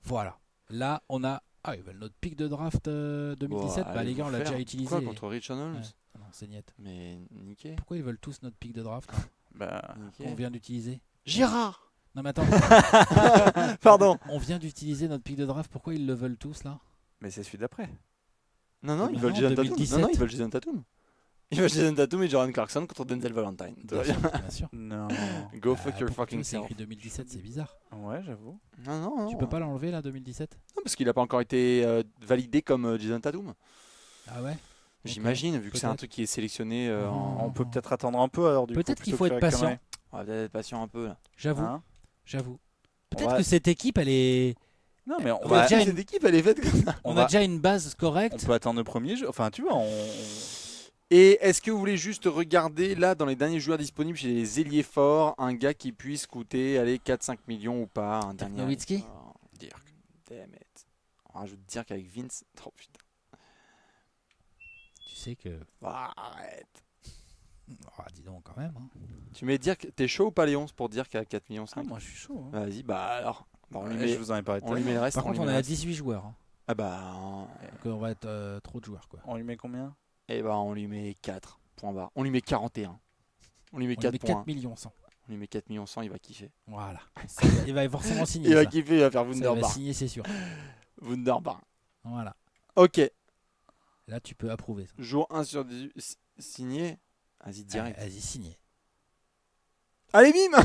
Voilà. Là, on a ils veulent notre pic de draft 2017. Bon, bah allez les gars, on vous l'a faire. déjà utilisé. Quoi contre Rich Holmes? Ouais. Ah non, c'est niet. Mais niqué. Pourquoi ils veulent tous notre pic de draft hein, Bah. Niqué. qu'on vient d'utiliser? Girard. Non mais attends, Pardon. on vient d'utiliser notre pic de draft, pourquoi ils le veulent tous là? Mais c'est celui d'après. Non, non, ils Non, veulent Jason Tatum. 2017. Non, non, ils veulent Jason Tatum. Il va Jason Tatum et Jordan Clarkson contre Denzel Valentine. Tout va Bien bien. sûr, bien sûr. Non. Go Bah, fuck your pourquoi fucking c'est self. écrit 2017, c'est bizarre. Ouais, j'avoue. Non, non, non. Tu peux pas l'enlever là, 2017? Non, parce qu'il a pas encore été validé comme Jason Tatum. Ah ouais? J'imagine, vu que c'est un peut-être. truc qui est sélectionné Oh. en. On peut peut-être attendre un peu alors du coup. Peut-être qu'il plutôt faut que être faire patient. connerie. On va peut-être être patient un peu là. J'avoue, Hein j'avoue. On Peut-être va- que cette équipe, elle est. Non, mais on On va. a déjà Cette équipe, elle est faite comme ça. On va- a déjà une base On correcte. peut attendre le premier jeu. Enfin, tu vois, Et est-ce que vous voulez juste regarder là dans les derniers joueurs disponibles chez les ailiers forts, un gars qui puisse coûter allez, 4-5 millions ou pas, un dernier Nowitzki ailier fort. Dirk. Damn it. On rajoute Dirk avec Vince. Oh putain. Tu sais que. Arrête. Ah, dis donc quand même. Hein. Tu mets Dirk, t'es chaud ou pas Léon pour Dirk à 4 millions Ah, moi je suis chaud. hein. Vas-y, bah alors. Bah, on, lui Ouais, met, je vous en ai parlé tout on à lui met l'heure. le reste. Par contre, lui on met est le à reste. 18 joueurs. Hein. Ah bah. Donc on va être trop de joueurs quoi. On lui met combien Et bah on lui met 4 points bas. On lui met 41. On lui met On 4 lui met points. 4 millions 100. On lui met 4 millions 100, il va kiffer. Voilà. Il va forcément signer. Il va ça. kiffer, il va faire Ça, il va Wunderbar. signer, c'est sûr. Wunderbar. Voilà. Ok. Là, tu peux approuver. Ça. Jour 1 sur 18. Signé. Vas-y, direct. Vas-y, signé. Allez, bim.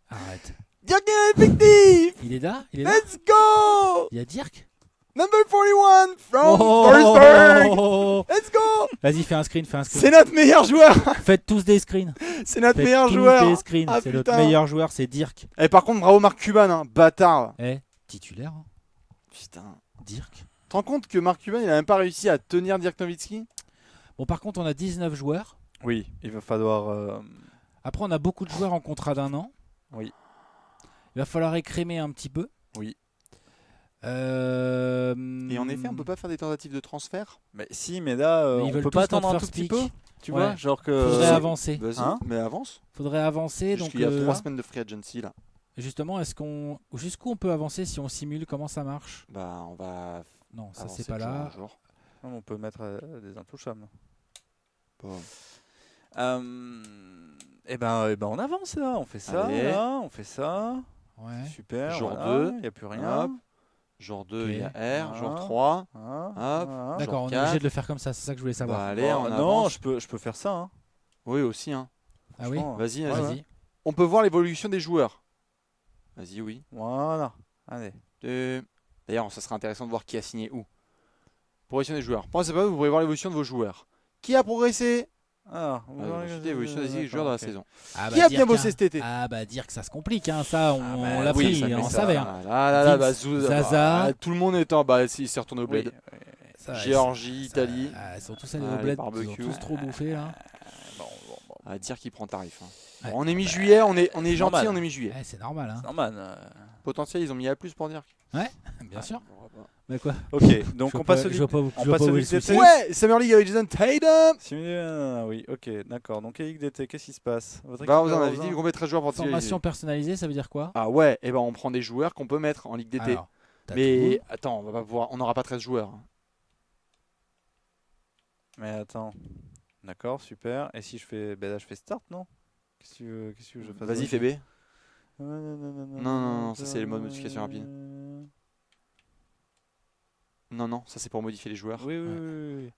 Arrête. Dirk est effectif. Il est là? Il est là? Let's go. Il y a Dirk? Number 41 from Forsberg. Oh Let's go. Vas-y, fais un screen, fais un screen. C'est notre meilleur joueur. Faites tous des screens. C'est notre Faites meilleur tous joueur. des screens. Ah, C'est notre putain. meilleur joueur, c'est Dirk. Et par contre, bravo Marc Cuban, hein. Bâtard. Eh, titulaire. Hein. Putain. Dirk. Tu te rends compte que Marc Cuban, il a même pas réussi à tenir Dirk Nowitzki? Bon, par contre, on a 19 joueurs. Oui, il va falloir. Après, on a beaucoup de joueurs en contrat d'un an. Oui. Il va falloir écrémer un petit peu. Oui. Et en effet, on peut pas faire des tentatives de transfert? Mais si, mais là, Mais ils on veulent peut tous pas attendre un notre tout first petit peu. pick. Tu Ouais. vois, genre que. Faudrait avancer. Vas-y, Hein mais avance. Faudrait avancer. Donc, Il y a 3 semaines de free agency là. justement, jusqu'où on peut avancer si on simule comment ça marche? Bah, on va Non, ça avancer c'est pas de jour là. en jour. Non, on peut mettre des intouchables. Bon. Et ben, on avance là, on fait ça, Allez. là, on fait ça. Ouais. Super. Jour voilà, 2, il n'y a plus rien. Hop. Jour 2, Ok. il y a R. Voilà. Jour 3. Voilà, Hop. voilà. D'accord, on est quatre. obligé de le faire comme ça, c'est ça que je voulais savoir. Bah, allez, Bon, on non, avance. je peux faire ça. Hein. Oui, aussi. Hein. Ah oui? Franchement, Vas-y, ouais, vas-y. Vas-y. On peut voir l'évolution des joueurs. Vas-y, oui. Voilà. Allez. D'ailleurs, ça serait intéressant de voir qui a signé où. Progression des joueurs. Pensez pas, vous pourrez voir l'évolution de vos joueurs. Qui a progressé? Alors, Ensuite, l'évolution des joueurs de la saison. Ah, Ah Qui a dire bien bossé cet été? Ah bah dire que ça se complique, hein. Ça on, Ah bah on l'a oui, pris, ça fait on ça. savait. Hein. Là, bah, Vince, Zaza. tout le monde étant. Bah, si, il s'est retourné au Oui, bled. Ça, Géorgie, ça- Italie. Ils sont tous allés Ah, au les bled, ils barbecues. ont tous trop bouffé là. bon. À dire qu'il prend tarif. Hein. Ouais. Bon, on est mi-juillet, on est gentil, normal. on est mi-juillet. Ouais, c'est normal, hein. C'est normal. Potentiel, ils ont mis à plus pour dire. Bien sûr. Mais quoi? Ok, donc Je on vois passe pas- au je vois pas, on je vois passe pas au où est le Ligue souci. d'été. Ouais, Summer League avec Jason Tatum. Oui, ok, d'accord. Donc, Ligue d'été, qu'est-ce qui se passe? Votre Bah, équipe vous en va avez dit qu'on met 13 joueurs pour Formation personnalisée, ça veut dire quoi? Ah ouais, et ben on prend des joueurs qu'on peut mettre en Ligue d'été. Alors, t'as Mais tout. attends, on va pas pouvoir, on n'aura pas 13 joueurs. Mais attends. D'accord, super. Et si je fais. Ben là, je fais start, non? Qu'est-ce que tu veux que je fasse? Vas-y, fais B. Non, non, ça, c'est le mode modification rapide. Non, ça c'est pour modifier les joueurs. Oui, oui.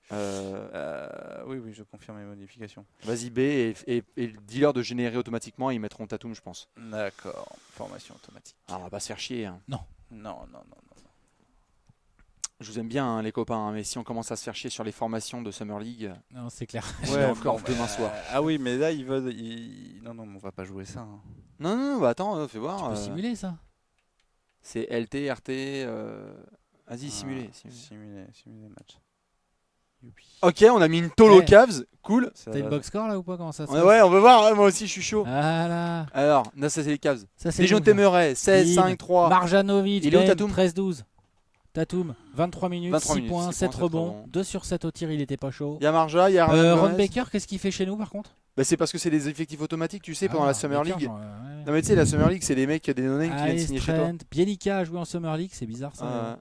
Oui, je confirme les modifications. Vas-y B et dis-leur de générer automatiquement, ils mettront Tatum, je pense. D'accord, formation automatique. Ah, on va pas se faire chier. Hein. Non. Je vous aime bien, hein, les copains, hein, mais si on commence à se faire chier sur les formations de Summer League, Non, c'est clair. Ouais, encore demain soir. Ah oui, mais là, ils veulent. Non, mais on va pas jouer ça. Hein. non, bah attends, fais voir. Tu peux simuler ça? C'est LT, RT. Vas-y, simuler. Simuler match. Youpi. Ok, on a mis une Tolo Ouais. Cavs, cool. Ça T'as une va- box score là ou pas? Comment ça se passe? Ouais, on veut voir, hein, moi aussi je suis chaud. Ah là. Alors, là, ça c'est les Cavs. Ça c'est Légion nous, ça. Temeray, 16, Bim. 5, 3. Marjanovic, Il est où, Ben, Tatum 13-12. Tatum, 23 minutes, 23 6 minutes, points, 6 7 points, 7 rebonds, rebonds. 2 sur 7 au tir, il était pas chaud. Il y a Marja, il y a Ron Gomez. Baker, qu'est-ce qu'il fait chez nous par contre? Bah, c'est parce que c'est des effectifs automatiques, tu sais, pendant la Summer Baker, League. genre, ouais. Non, mais tu sais, la Summer League, c'est des mecs, des no-names qui viennent Ice, signer chez toi. Trent, Bielica a joué en Summer League, c'est bizarre ça.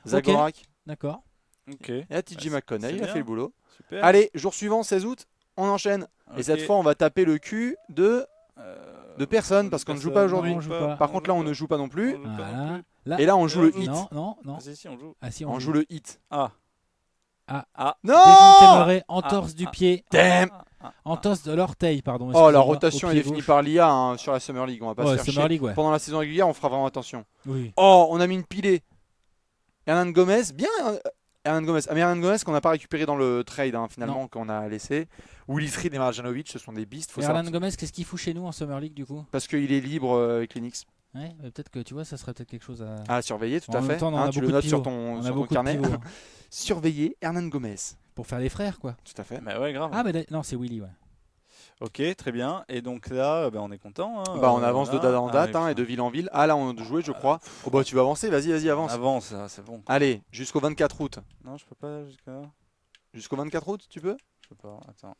Zagorak. D'accord. Ok. Et là, TJ Bah, McConnell, c'est il a bien. fait le boulot. Super. Allez, jour suivant, 16 août, on enchaîne. Et Ok. cette fois, on va taper le cul de personne, parce qu'on ne joue pas aujourd'hui. Non, on joue pas. Par contre, là, on ne joue pas non plus. Voilà. Là, Et là, on joue le hit. non. Si, on joue. Ah si, On joue le hit. Ah, Non. Dejounte Murray, entorse du pied, Damn. entorse de l'orteil, pardon. Oh, la excusez-moi, rotation au elle est pied finie gauche. par l'IA hein, sur la Summer League. On va pas Ouais, se faire Summer chier. League, ouais. Pendant la saison régulière, on fera vraiment attention. Oui. Oh, on a mis une pilée. Hernan Gomez, bien. Hernan Gomez. Ah, mais Hernan Gomez qu'on n'a pas récupéré dans le trade hein, finalement, qu'on a laissé. Willy Fried et Marjanovic, ce sont des beasts. Faut Hernan savoir- Gomez, qu'est-ce qu'il fout chez nous en Summer League du coup? Parce qu'il est libre avec les Knicks. Ouais, peut-être que tu vois, ça serait peut-être quelque chose à. À surveiller, tout En à même fait. temps, on en a tu le beaucoup de notes sur pivots. ton, On a sur ton beaucoup de carnet. pivots, hein. Surveiller Hernan Gomez. Pour faire les frères, quoi. Tout à fait. Bah ouais, grave. Ah, non, c'est Willy, ouais. Ok, très bien. Et donc là, bah, on est content. Hein, Bah, on avance de date en date oui, et de ville en ville. Ah là, on a joué, je crois. Oh bah, tu vas avancer, vas-y, on avance. avance, ça, c'est bon. Allez, jusqu'au 24 août. Non, je peux pas jusqu'à là. Jusqu'au 24 août, tu peux? Je peux pas. Attends.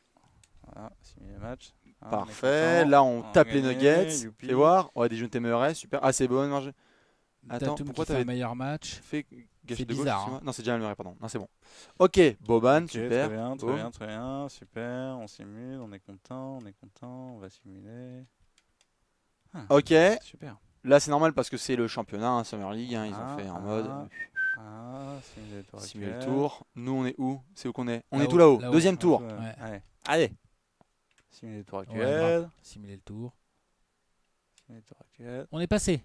Voilà, simuler match. Ah, on est Parfait. content. Là, on tape a les gagné, Nuggets. youpi. Fais voir. Ouais, des jeunes Murray, super. Ah, c'est bon, marge. Attends, Tatum pourquoi qui fait un t'avais meilleur match. fait gâcher C'est de gauche bizarre, excuse-moi. hein. Non, c'est Jamal Murray, pardon. Non, c'est bon. Ok, Boban, Ok, super. Très bien, très Boum. bien, très bien. Super. On simule, on est content, on est content. On va simuler. Ok, Super. là c'est normal parce que c'est le championnat, hein, Summer League. Hein, ils ont Ah, fait en ah, mode Simuler le tour simuler le actuel. tour. Nous, on est où? C'est où qu'on est? On est Là-haut, tout là-haut. là-haut. Deuxième tour. Ouais. Allez. Allez. Simuler le tour Ouais, actuel. grave. Simuler le tour. Simuler le tour actuel. On est passé.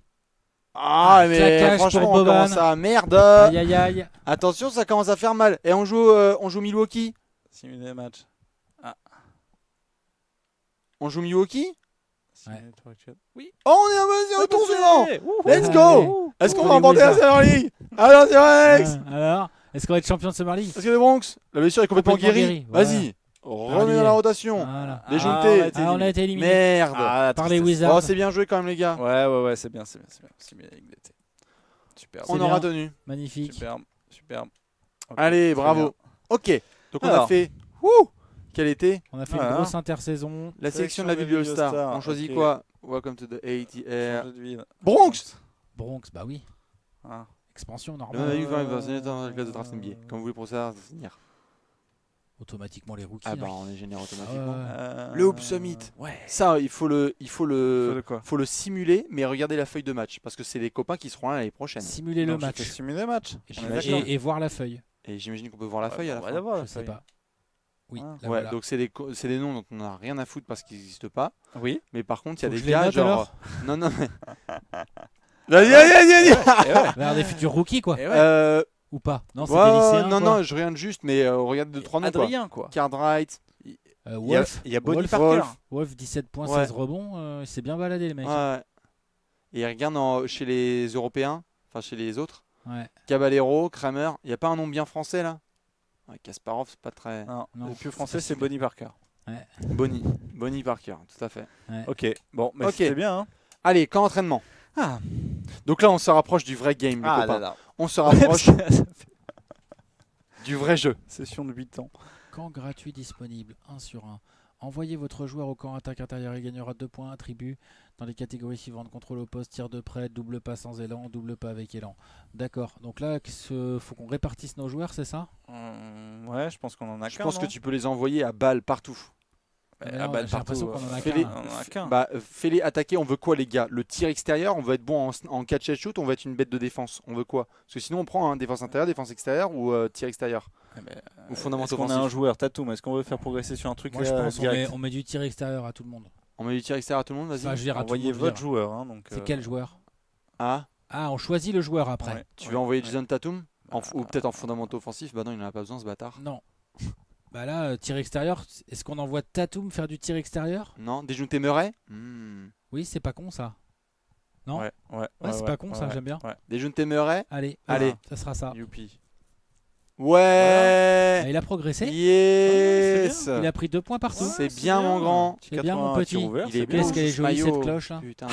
Ah, mais claquage franchement, pour on Boban. commence à merde. Aïe, aïe, aïe. Attention, ça commence à faire mal. Et on joue Milwaukee. Simuler le match. On joue Milwaukee. Simuler le tour actuel. Oui. Oh, on est au tour suivant. Let's Allez. go. Est-ce qu'on Pour va les remporter la Wizards. Summer League? Attention, Alex. Alors, est-ce qu'on va être champion de Summer League? Est-ce que le Bronx? La blessure est complètement Complètement guérie. guérie, Vas-y. Remets dans la rotation. Voilà. Déjounté. On a été éliminé Merde. Ah, par les tristesse. Wizards. Oh, c'est bien joué quand même, les gars. Ouais, c'est bien. Simuler avec l'été. Superbe. C'est On bien. aura tenu. Magnifique. Superbe. Ok, Allez, très bravo. bien. Ok. Donc on a Alors. fait. Wouh. Quel était On a fait Voilà. une grosse intersaison. la sélection de la ville du All-Star? On choisit ok. quoi? Welcome to the ATR. Changer de ville. Bronx. Bronx, bah oui. Ah. Expansion Le normale. même avis que dans la classe de draft NBA. Comme vous voulez pour ça, finir. Automatiquement les rookies. Ah bah non on est généreux Ah ouais, automatiquement. ouais. Le Hoop Summit. Ouais. Ça, il faut Faut le de quoi simuler, mais regardez la feuille de match parce que c'est les copains qui seront là l'année prochaine. Simuler le Donc, je match. fais simuler le match. Et, On est d'accord. et voir la feuille. Et j'imagine qu'on peut voir la feuille à la On fin. va voir Je la sais feuille. pas. Oui, Ah. là, Ouais, voilà. donc c'est des noms dont on n'a rien à foutre parce qu'ils n'existent pas. Oui. Mais par contre, il y a Faut que des je les gars note, genre. alors Non, non, mais. Vas-y. Et ouais. Vers des futurs rookies, quoi. Et ouais. Ou Ou pas. Non, c'est ouais, des lycéens. non, quoi. non, je regarde juste, mais regarde 2-3 noms. Quoi. Adrien, quoi. Cartwright. Wolf. Il y a Bonnie Wolf. Parker. Wolf, 17 points, Ouais. 16 rebonds. Il s'est bien baladé, le mec. Ouais. Et regarde chez les Européens, enfin chez les autres. Ouais. Caballero, Kramer. Il n'y a pas un nom bien français là? Ouais, Kasparov, c'est pas très. Non, Non, le plus c'est français, c'est facile. Bonnie Parker. Bonnie Parker, tout à fait. Ok, bon, mais Ok. c'était bien. Hein. Allez, camp entraînement. Ah, Donc là, on se rapproche du vrai game, les copains. là. On se rapproche du vrai jeu. Session de 8 ans. Camp gratuit disponible, 1 sur 1. Envoyez votre joueur au camp attaque intérieure, il gagnera 2 points attributs dans les catégories suivantes: contrôle au poste, tir de près, double pas sans élan, double pas avec élan. D'accord, donc là, faut qu'on répartisse nos joueurs, c'est ça? Ouais, je pense qu'on en a Je qu'un. pense que non tu peux les envoyer à balle partout. Mais Ah non, bah, j'ai l'impression qu'on en a Fais-les- qu'un. On en a qu'un. Bah, fais-les attaquer. On veut quoi, les gars? Le tir extérieur, on veut être bon en catch and shoot, on veut être une bête de défense. On veut quoi? Parce que sinon, on prend défense intérieure, défense extérieure ou tir extérieur. Ou fondamentaux Est-ce qu'on a offensifs. un joueur Tatum? Est-ce qu'on veut faire progresser sur un truc Moi je pense direct on met du tir extérieur à tout le monde. On met du tir extérieur à tout le monde, vas-y. Enfin, je veux dire, à tout le Envoyez monde, je veux votre dire. joueur. Hein, donc, C'est quel joueur? Ah, Ah, on choisit le joueur après. Ouais. tu veux envoyer Jason Tatum ou peut-être en fondamentaux offensifs? Bah non, il en a pas besoin, ce bâtard. Non. Bah là, tir extérieur, est-ce qu'on envoie Tatum faire du tir extérieur? Non, Dejounte Murray. Oui, c'est pas con ça. Non? Ouais, Ouais, c'est pas con ça, j'aime bien. Dejounte Murray. Allez, Allez. ça sera ça. Youpi. Ouais. Ah, il a progressé. Yes. Il a pris 2 points partout. C'est bien, mon grand. C'est bien, mon 80 petit. tirs ouverts, Il c'est est bien. Qu'est-ce qu'elle est ce jolie maillot. cette cloche là. Putain.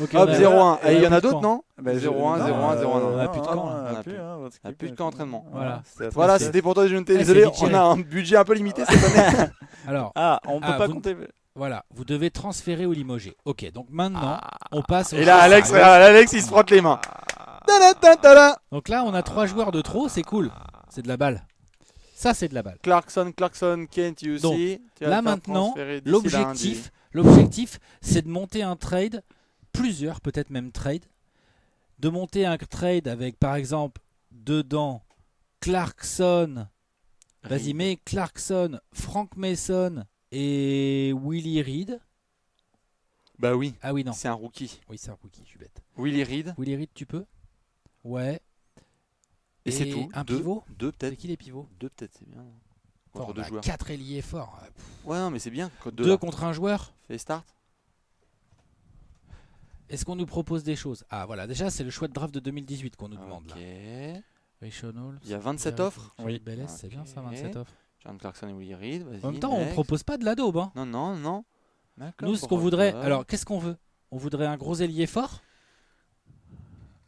Ok, Hop, on a- 0-1. on Et il y en a plus de d'autres, camp. non? Bah, 0-1, non, 0-1, 0-1. on a plus de camp, On on a a plus. plus, hein, votre On a équipe, plus de camp d'entraînement. Voilà. Voilà, c'est- c'était pour toi, Dejounte. c'est Désolé, vite on tiré. a un budget un peu limité cette année. Alors, Ah, on peut Ah, pas vous- compter. voilà, vous devez transférer ou limoger. Ok, donc maintenant, on passe au Et là, choix. Alex, regarde, Alex, il se frotte les mains. Ta-da-ta-ta-da. Donc là, on a 3 joueurs de trop, c'est cool. C'est de la balle. Ça, c'est de la balle. Clarkson, can't you Donc, see? Tu vas là te faire maintenant, transférer d'ici lundi. l'objectif, c'est de monter un trade, plusieurs peut-être même trade, de monter un trade avec par exemple dedans Clarkson. Vas-y, Reed. mets Clarkson, Frank Mason et Willie Reed. Bah oui, Ah oui, non. c'est un rookie. Oui, c'est un rookie, je suis bête. Willie Reed. Willie Reed, tu peux? Ouais. Et c'est tout. Un Deux- pivot? Deux C'est peut-être. qui les pivots? Deux peut-être, c'est bien. Attends, Contre on deux a joueurs. 4 ailiers forts. Ouais, non, mais c'est bien. Deux, Deux là. contre un joueur. Fais start. Est-ce qu'on nous propose des choses? Ah voilà, déjà c'est le choix de draft de 2018 qu'on nous demande Ok. là. Rayshon Holmes, Il y a 27 Jarrett offres. Oui. Bellis, c'est bien ça, Ok. 27 offres. John Clarkson et Willie Reed. Vas-y. En même temps, on next. propose pas de la daube. Hein. Non, non, non. D'accord. Nous, ce qu'on voudrait. Alors, qu'est-ce qu'on veut? On voudrait un gros ailier fort.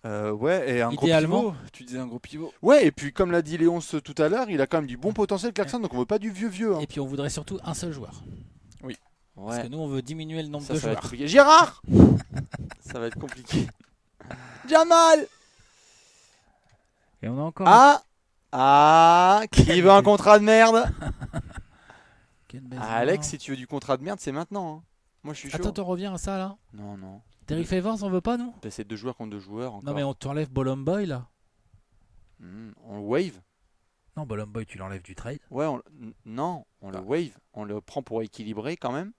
Ouais, et un Idéalement. gros pivot. Tu disais un gros pivot. Ouais, et puis comme l'a dit Léonce tout à l'heure, il a quand même du bon potentiel Clarkson, donc on veut pas du vieux. Hein. Et puis, on voudrait surtout un seul joueur. Parce Ouais. que nous, on veut diminuer le nombre Ça de va être joueurs. compliqué. Gérard. Ça va être compliqué. Jamal. Et on a encore. Qui veut un contrat de merde? Ken Bazemore. Alex, si tu veux du contrat de merde, c'est maintenant. Hein. Moi, je suis chaud. Attends, t'en reviens à ça là? Non, non. Terry Favors, on veut pas, nous? Bah, c'est deux joueurs contre deux joueurs encore. Non, mais on t'enlève Bolomboy là. On le wave. Non, Bolomboy, tu l'enlèves du trade. Ouais, non, on le wave. On le prend pour équilibrer quand même.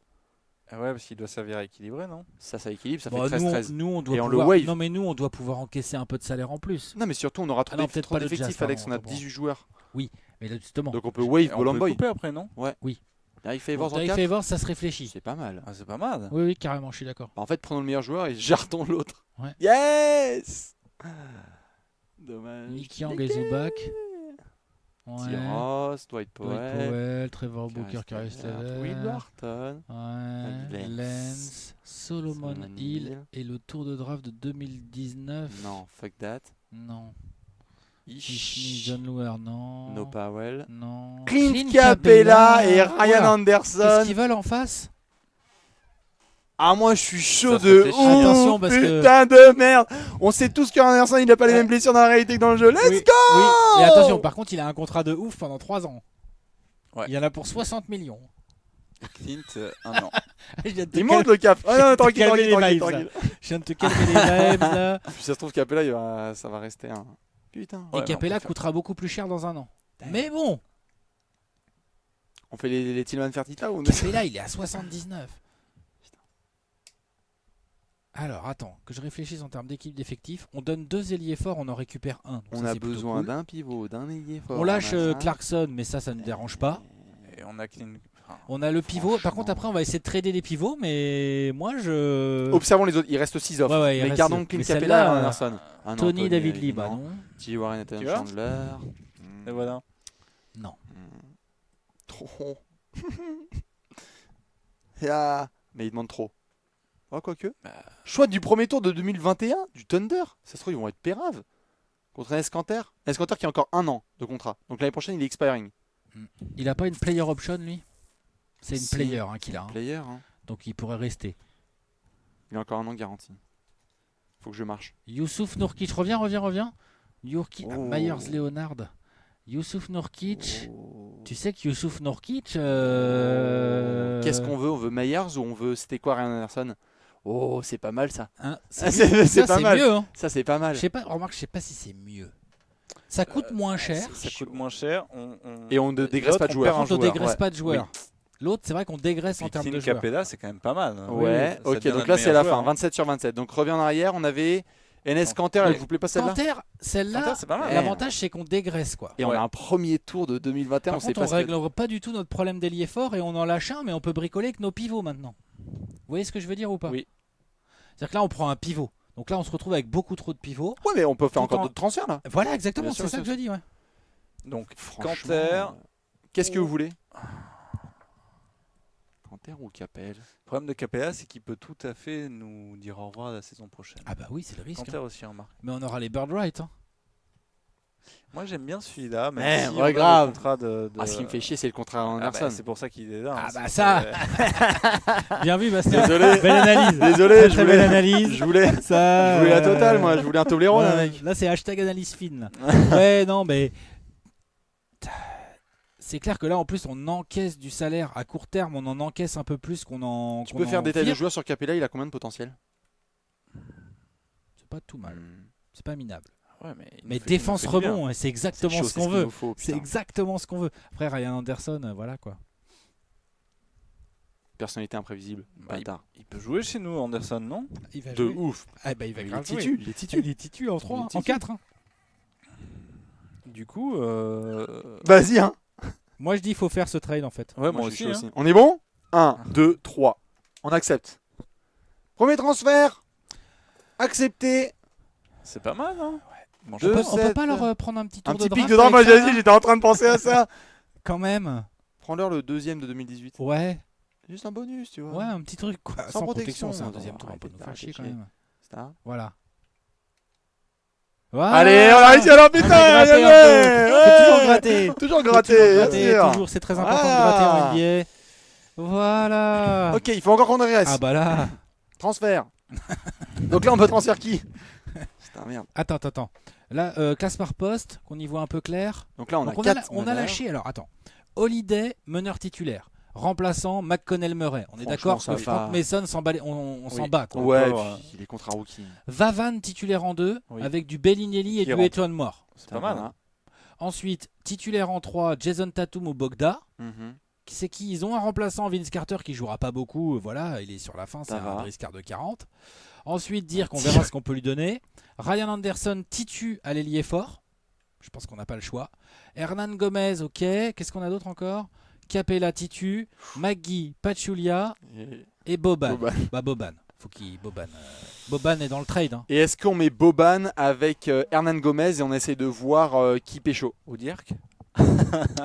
Ouais, parce qu'il doit servir à équilibrer, non? Ça équilibre, ça Bon, fait 13-13. nous, on doit Et on le pouvoir... wave. Non, mais nous, on doit pouvoir encaisser un peu de salaire en plus. Non, mais surtout, on aura trop non, peut-être pas le d'effectifs, Jazz, Alex. On a pardon, 18 joueurs. Mais là, justement, Donc on peut wave Et on peut le Bolomboy. couper après, non? Eric Favors en Terry 4. Favors, ça se réfléchit. C'est pas mal. Ah, c'est pas mal. Oui, oui, carrément, je suis d'accord. En fait, prenons le meilleur joueur et jartons l'autre. Ouais. Yes. Dommage. Nicky Yang et Zubac. T. Ross, Dwight Powell, Powell, Trevor Booker, Caris Caris Levert, Will Barton. Ouais, Lance. Lance, Solomon Solomon Hill Hill. et le tour de draft de 2019. Non, fuck that. Non. Ish. John Louer, non. No Powell. Non. Clint Capella et Ryan Qu'est-ce Anderson. qu'ils veulent en face? Ah, moi je suis chaud Ça de fait ouf. chier. Attention, parce que- Putain de merde. On sait tous que Ryan Anderson il a pas les mêmes blessures dans la réalité que dans le jeu. Let's Oui, go. oui. Et attention, par contre, il a un contrat de ouf pendant 3 ans. Ouais. Il y en a pour 60 millions. Clint, un an. Je viens de te Il monte le cap. Ah non, tranquille, calmer tranquille, les tranquille, vibes, tranquille. Je viens de te calmer les vibes là. Puis ça se trouve Capella, ça va rester un. Putain. Et Ouais, Capella on peut faire- coûtera beaucoup plus cher dans un an. Damn. Mais bon, On fait les Tillman Fertitta ou Capella il est à 79. Alors attends, que je réfléchisse en termes d'équipe d'effectifs. On donne 2 ailiers forts, on en récupère un. Donc On ça, a c'est plutôt besoin cool. d'un pivot, d'un ailier fort. On lâche machin. Clarkson, mais ça ne dérange pas. Et on a Clint. Enfin, On a le pivot. Par Franchement. contre, après, on va essayer de trader des pivots, mais moi je. Observons les autres, il reste 6 offres. Ouais, ouais, il mais reste- gardons Clint mais Capella et celle-là, Anderson. Ah non, Tony David Lee, bah évidemment. non. T. Warren et Tu vois Chandler. et voilà. Non. Trop. Mais il demande trop. Oh, quoique. Choix du premier tour de 2021 du Thunder. Ça se trouve, ils vont être péraves. Contre un Escanter. Escanter qui a encore 1 an de contrat. Donc l'année prochaine, il est expiring. Il a pas une player option lui? C'est une Si, player hein, qu'il a. hein. Player. Hein. Donc il pourrait rester. Il a encore 1 an garanti. Faut que je marche. Youssouf Nourkic, reviens. Nourkic, Oh. Myers Leonard. Youssouf Nourkic. Oh. Tu sais que Youssouf Nourkic. Qu'est-ce qu'on veut? On veut Myers ou on veut. C'était quoi, Ryan Anderson? Oh, c'est pas mal ça. Hein, C'est ça, pas c'est mal. mieux. Hein. Ça, c'est pas mal. Je sais pas, remarque, je sais pas si c'est mieux. Ça coûte moins cher. Ça coûte moins cher. Et on ne dégraisse pas de l'autre, joueurs. on Par contre, on joueur, dégraisse ouais. pas de joueurs. L'autre, c'est vrai qu'on dégraisse en Puis termes Clint de joueurs. Capella, c'est quand même pas mal. hein. Ouais, Ça ok, devient donc notre là c'est la meilleur fin, joueur, hein. 27 sur 27. Donc reviens en arrière, on avait Enes Kanter, elle vous plaît pas celle-là? Kanter, celle-là, Kanter, c'est pas mal. l'avantage c'est qu'on dégraisse quoi. Et on Ouais. a un premier tour de 2021, Par on sait contre, pas on ce que... règle pas du tout notre problème d'ailier fort et on en lâche un, mais on peut bricoler avec nos pivots maintenant. Vous voyez ce que je veux dire ou pas? Oui. C'est-à-dire que là, on prend un pivot. Donc là, on se retrouve avec beaucoup trop de pivots. Ouais, mais on peut faire Tout encore en- d'autres transferts là. Voilà, exactement, Bien c'est sûr, ça bien que je dis. Ouais. Donc, Franchement, Kanter. Qu'est-ce que vous voulez? Kanter ou Capel? Le problème de Capella, c'est qu'il peut tout à fait nous dire au revoir la saison prochaine. Ah bah oui, c'est le risque. Kanter hein. aussi, remarque. Mais on aura les bird rights. Hein. Moi, j'aime bien celui-là, Mais, même si ouais, on a le grave. contrat de... Ah, ce qui me fait chier, c'est le contrat Ah, Anderson. bah, c'est pour ça qu'il est là. Ah, hein, bah, c'est- ça. Bien vu, Bastien. Désolé. Belle analyse. Désolé, Très, je très voulais- belle analyse. Je voulais Ça, la totale, moi, je voulais un Toblerone, ouais, mec. Là, c'est hashtag analyse fine. là. Ouais, non, mais. C'est clair que là, en plus, on encaisse du salaire. À court terme, on en encaisse un peu plus qu'on en. Tu qu'on peux faire en des tailles de vire. joueurs sur Capella, il a combien de potentiel? C'est pas tout mal. C'est pas minable. Ouais, mais Mais défense rebond, c'est exactement ce qu'on veut. C'est C'est exactement ce qu'on veut. Après, Ryan Anderson, voilà quoi. Personnalité imprévisible. Bah, Bâtard. il peut jouer chez nous, Anderson, non? Il va De jouer. ouf. Ah, bah, il va Il est grave titu. jouer. Il est titu. Il est titu en 3, Il est en titu. 4. Du coup, Vas-y, hein. Moi, je dis il faut faire ce trade en fait. ouais, Moi, moi je suis aussi. chaud aussi. On est bon 1, 2, 3. On accepte. Premier transfert. Accepté. C'est pas mal, hein? On Deux, peut, sept. on peut pas leur prendre un petit tour Un de petit draft pic de drame, avec ça, vas-y, là j'étais en train de penser à ça. quand même. Prends-leur le deuxième de 2018. Ouais, Juste un bonus, tu vois. ouais, un petit truc quoi. Sans Sans protection, protection, c'est un non, deuxième tour, on peut arrêtez nous faire chier quand d'arrêter. même. Ça. Voilà. Voilà. Allez, on a réussi alors, On a putain. gratté bien un peu. joué. Faut Ouais. toujours gratter. Toujours Faut gratté, toujours bien gratter, sûr. toujours, c'est très important Voilà. de gratter en NBA. Voilà. Ok, il faut encore qu'on régresse. Ah bah là. Transfert. Donc là, on peut transférer qui Putain, merde. Attends. Là, classe par poste, qu'on y voit un peu clair. Donc là, on a Donc 4 on a lâché, alors attends. Holiday, meneur titulaire. Remplaçant, McConnell Murray. On est Franchement, d'accord ça que va. Frank Mason s'en bat, on s'en bat. Quoi. Ouais, Encore, puis il est contre un rookie. Vavan titulaire en 2, Oui. avec du Bellinelli et Qui du rentre. Etuan Moore. C'est pas mal, hein? Ensuite, titulaire en 3, Jason Tatum ou Bogda. Mhm. C'est qui? Ils ont un remplaçant, Vince Carter, qui jouera pas beaucoup. Voilà, il est sur la fin, c'est Ça va. un briscard de 40. Ensuite, dire qu'on verra ce qu'on peut lui donner. Ryan Anderson, titu à l'ailier fort. Je pense qu'on n'a pas le choix. Hernan Gomez, ok. Qu'est-ce qu'on a d'autre encore? Capella, titu. Magui, Pachulia et Boban. Boban. Bah, Boban. Faut qu'il. Boban. Boban est dans le trade. Hein. Et est-ce qu'on met Boban avec Hernan Gomez et on essaye de voir qui pécho Ou Dirk?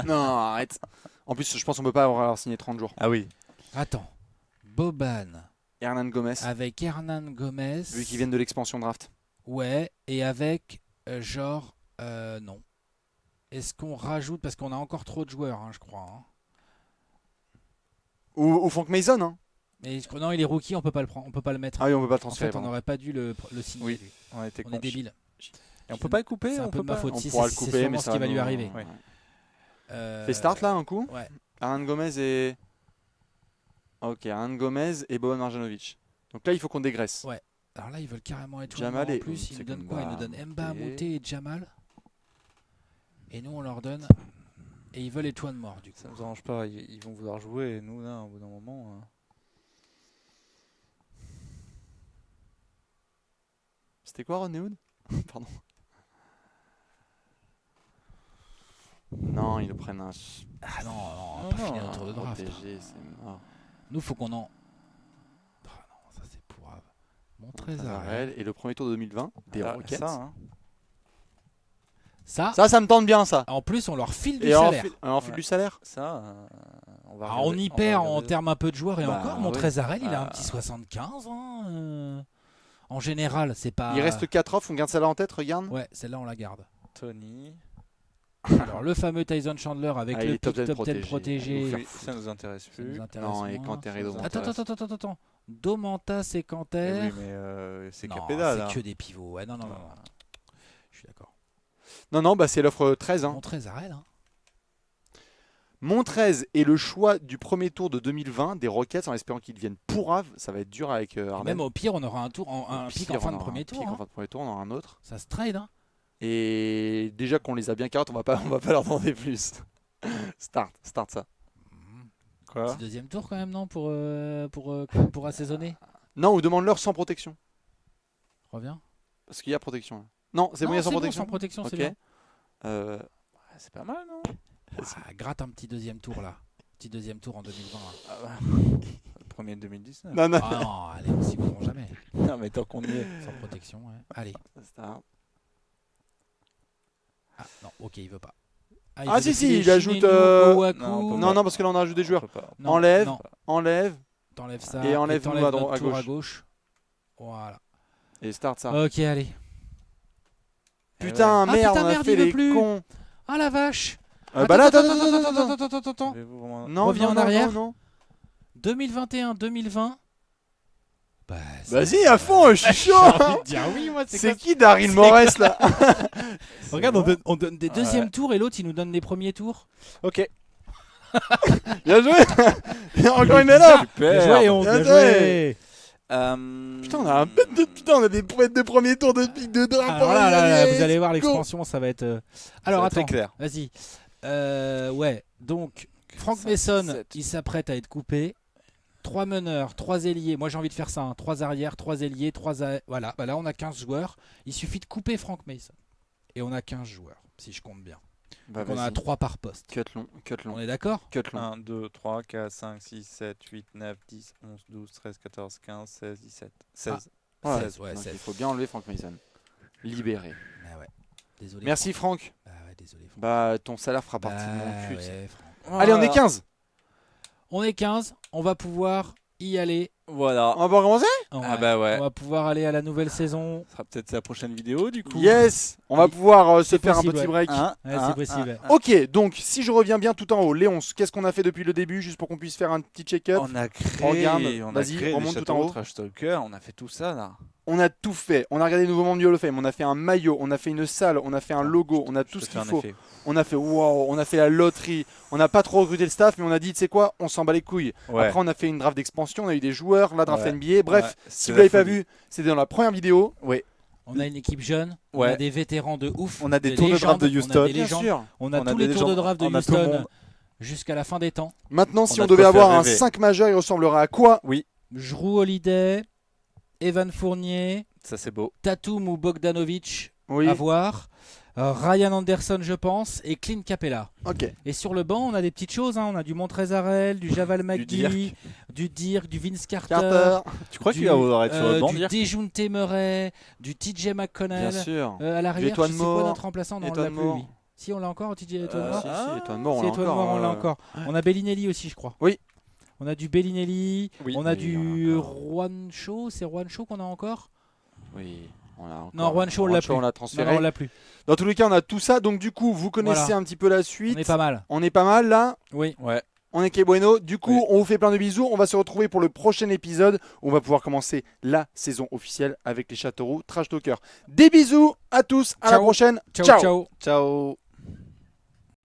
Non, arrête. En plus, je pense qu'on peut pas avoir signé 30 jours. Ah oui. Attends. Boban Hernan Gomez, avec Hernan Gomez. vu qu'ils viennent de l'expansion draft. Ouais, et avec non. Est-ce qu'on rajoute, parce qu'on a encore trop de joueurs, hein, je crois. Hein. Ou Frank Mason, hein. Mais non, il est rookie, on peut pas le prendre, on peut pas le mettre. Ah oui, on peut pas le En transférer. fait, on pardon. n'aurait pas dû le signer. Oui. lui. On était On est débile. Et on peut pas le couper, C'est un on peu peut de ma pas. faute. On Si, pourra c'est- le c'est couper, sûrement mais ce ça qui va lui nous- arriver. ouais. Euh, Fais start là un coup. Ouais. Hernan Gomez et. Ok, Hernan Gomez et Boban Marjanovic. Donc là, il faut qu'on dégraisse. Ouais. Alors là, ils veulent carrément être Jamal en et- plus. Ils c'est nous donnent comme quoi? Ils bah, nous donnent Mba, Mouté. Mouté et Jamal. Et nous, on leur donne. Et ils veulent Etuan Moore, du coup. Ça nous arrange pas, ils vont vouloir jouer et nous là, au bout d'un moment. C'était quoi, Ron Hood Pardon. Non, ils nous prennent un. Ah non, on Non, va pas non, finir notre tour de draft. Protégé, c'est mort. Nous, faut qu'on en. Ah non, ça c'est pourrave. Mon trésor. Zarel. Et le premier tour de 2020, des Ah, Rockets. ça, hein. Ça me tente bien, ça. En plus, on leur file du Et on salaire. enfile du salaire. Ça, on va Ah, regarder- on y va perd en regarder. termes un peu de joueurs et Bah, encore. Mon oui. Trésarel, il a un Ah. petit 75. Hein, En général, c'est pas. Il reste 4 offres, on garde celle-là en tête, regarde. Ouais, celle-là, on la garde. Tony. Alors, le fameux Tyson Chandler avec Ah, il le est top pick 10 top 10 protégé. protégé. Oui, ça nous intéresse Ça nous plus. intéresse Non, et moins. Kanter et Domantas. Attends. Domantas et Eh Kanter. oui, mais c'est Non, Capella là. c'est que des pivots. Ouais, non. Je suis d'accord. Non, bah c'est l'offre 13. Hein. Mon Trésarel, hein. Mon 13 est le choix du premier tour de 2020 des Rockets en espérant qu'ils deviennent pourraves. Ça va être dur avec Harden. Même au pire, on aura un tour, Au un pick pire, en fin on de aura premier un tour. pick hein. En fin de premier tour, on aura un autre. Ça se trade, hein. Et déjà qu'on les a bien carottes, on va pas leur demander plus. Start ça. Quoi? C'est deuxième tour quand même, non, pour assaisonner. Non, ou demande-leur sans protection. Reviens. Parce qu'il y a protection. Là. Non, c'est bon, il y a sans protection. sans protection, c'est Ok. bien. Euh, C'est pas mal, non? Ah, gratte un petit deuxième tour là. Petit deuxième tour en 2020. là. Le premier de 2019. Non, non. Ah non, allez, on s'y voudront jamais. Non, mais tant qu'on y est. Sans protection, ouais. Allez. Start. Ah non, ok, il veut pas. Ah, veut si, défiler il ajoute, Chinenu, Owaku. non, on peut Non, parce que là on a rajouté des joueurs. On peut pas. Non, Enlève. non. Enlève T'enlèves ça. Et enlève t'enlèves nous à notre tour gauche. à gauche. Voilà. et start ça. Ok, allez. Putain, Ah, merde, putain, on a merde, fait il veut les plus. cons. Ah la vache. Bah là, attends. attends. Non, Reviens en arrière. Non. 2021-2020. Bah, Vas-y, à fond, je suis chaud. J'ai envie de dire oui, moi, C'est qui Daryl Morris là? Regarde, on donne des deuxièmes tours et l'autre il nous donne des premiers tours. Ok. Bien joué. Encore une là. Bien joué, on Bien bien joué. Putain, on a des poètes de premier tour de pique de draft. Alors là, vous allez voir l'expansion, ça va être. Alors va être très attends, clair. vas-y. Ouais, donc Frank Mason, 7. il s'apprête à être coupé. 3 meneurs, 3 ailiers. Moi j'ai envie de faire ça. 3 arrières, 3 ailiers, 3 Voilà, bah là on a 15 joueurs. Il suffit de couper Frank Mason. Et on a 15 joueurs, si je compte bien. Bah, Donc on a 3 par poste. cut long. On est d'accord? Cut long. 1, 2, 3, 4, 5, 6, 7, 8, 9, 10, 11, 12, 13, 14, 15, 16, 17, 16. Ouais, 16, ouais, donc 16. il faut bien enlever Frank Mason. Libéré. Ah ouais. Désolé. Merci Franck. Franck. Bah ouais, désolé. Franck. Bah ton salaire fera partie de Bah mon cul. ouais, Franck. Allez, on est 15. On est 15. On va pouvoir y aller. Voilà. On va pas recommencer? Ah bah ouais. On va pouvoir aller à la nouvelle saison. Ce sera peut-être la prochaine vidéo du coup. Yes. On va pouvoir se C'est faire possible, un petit ouais. break. Ouais, c'est possible. Ok, donc si je reviens bien tout en haut, Léonce, qu'est-ce qu'on a fait depuis le début, juste pour qu'on puisse faire un petit check-up? On a créé, Regarde, on a vas-y, créé remonte les tout en châteaux haut. Trash Talker, on a fait tout ça là. On a tout fait. On a regardé les nouveaux membres du Hall of Fame. On a fait un maillot, on a fait une salle, on a fait un logo, on a tout Je ce te fais qu'il un faut. effet. On a fait wow, on a fait la loterie. On n'a pas trop recruté le staff, mais on a dit, tu sais quoi, on s'en bat les couilles. Ouais. Après, on a fait une draft d'expansion, on a eu des joueurs, la draft Ouais. NBA. Bref, Ouais, si c'est vous la l'avez pas folie. vu, c'était dans la première vidéo. Oui. On a une équipe jeune. On Ouais. a des vétérans de ouf. On a des tours de draft de Houston. On a des Bien légendes. sûr. On a On a tous des les tours de légendes. draft de On a tout le Houston monde. jusqu'à la fin des temps. Maintenant, si On on, a de devait quoi faire avoir un rêver. 5 majeur, il ressemblerait à quoi? Jrue Holiday, Evan Fournier, Ça c'est beau. Tatum ou Bogdanovic Oui. à voir. Ryan Anderson, je pense, et Clint Capella. Ok. Et sur le banc, on a des petites choses. On a du Montrezarel, du Javal McGee, du Dirk, du Vince Carter, Carter. Tu crois du, qu'il va être sur le banc du Dirk Dejounte Murray, du TJ McConnell. Bien sûr. À l'arrière, Étoile c'est quoi Moore. notre remplaçant? Non, on l'a Étoile plus, Moore. lui. Si, on l'a encore, TJ Étoile Moore. Si, Étoile Moore, on Si, l'a Étoile encore. Moore, on l'a encore. On a Bellinelli aussi, je crois. Oui. On a du Bellinelli. Oui. On a Oui, du on a encore. Juan Shaw. C'est Juan Shaw qu'on a encore? Oui. On a encore. Non, Juan Shaw, on l'a plus. On l'a Non, transféré. non, on l'a plus. Dans tous les cas, on a tout ça. Donc, du coup, vous connaissez Voilà. un petit peu la On suite. est pas mal. On est pas mal là. Oui. Ouais. On est que bueno. Du coup, Oui. on vous fait plein de bisous. On va se retrouver pour le prochain épisode où on va pouvoir commencer la saison officielle avec les Châteauroux Trash Talker. Des bisous à tous. À la Ciao. prochaine. Ciao, ciao. Ciao.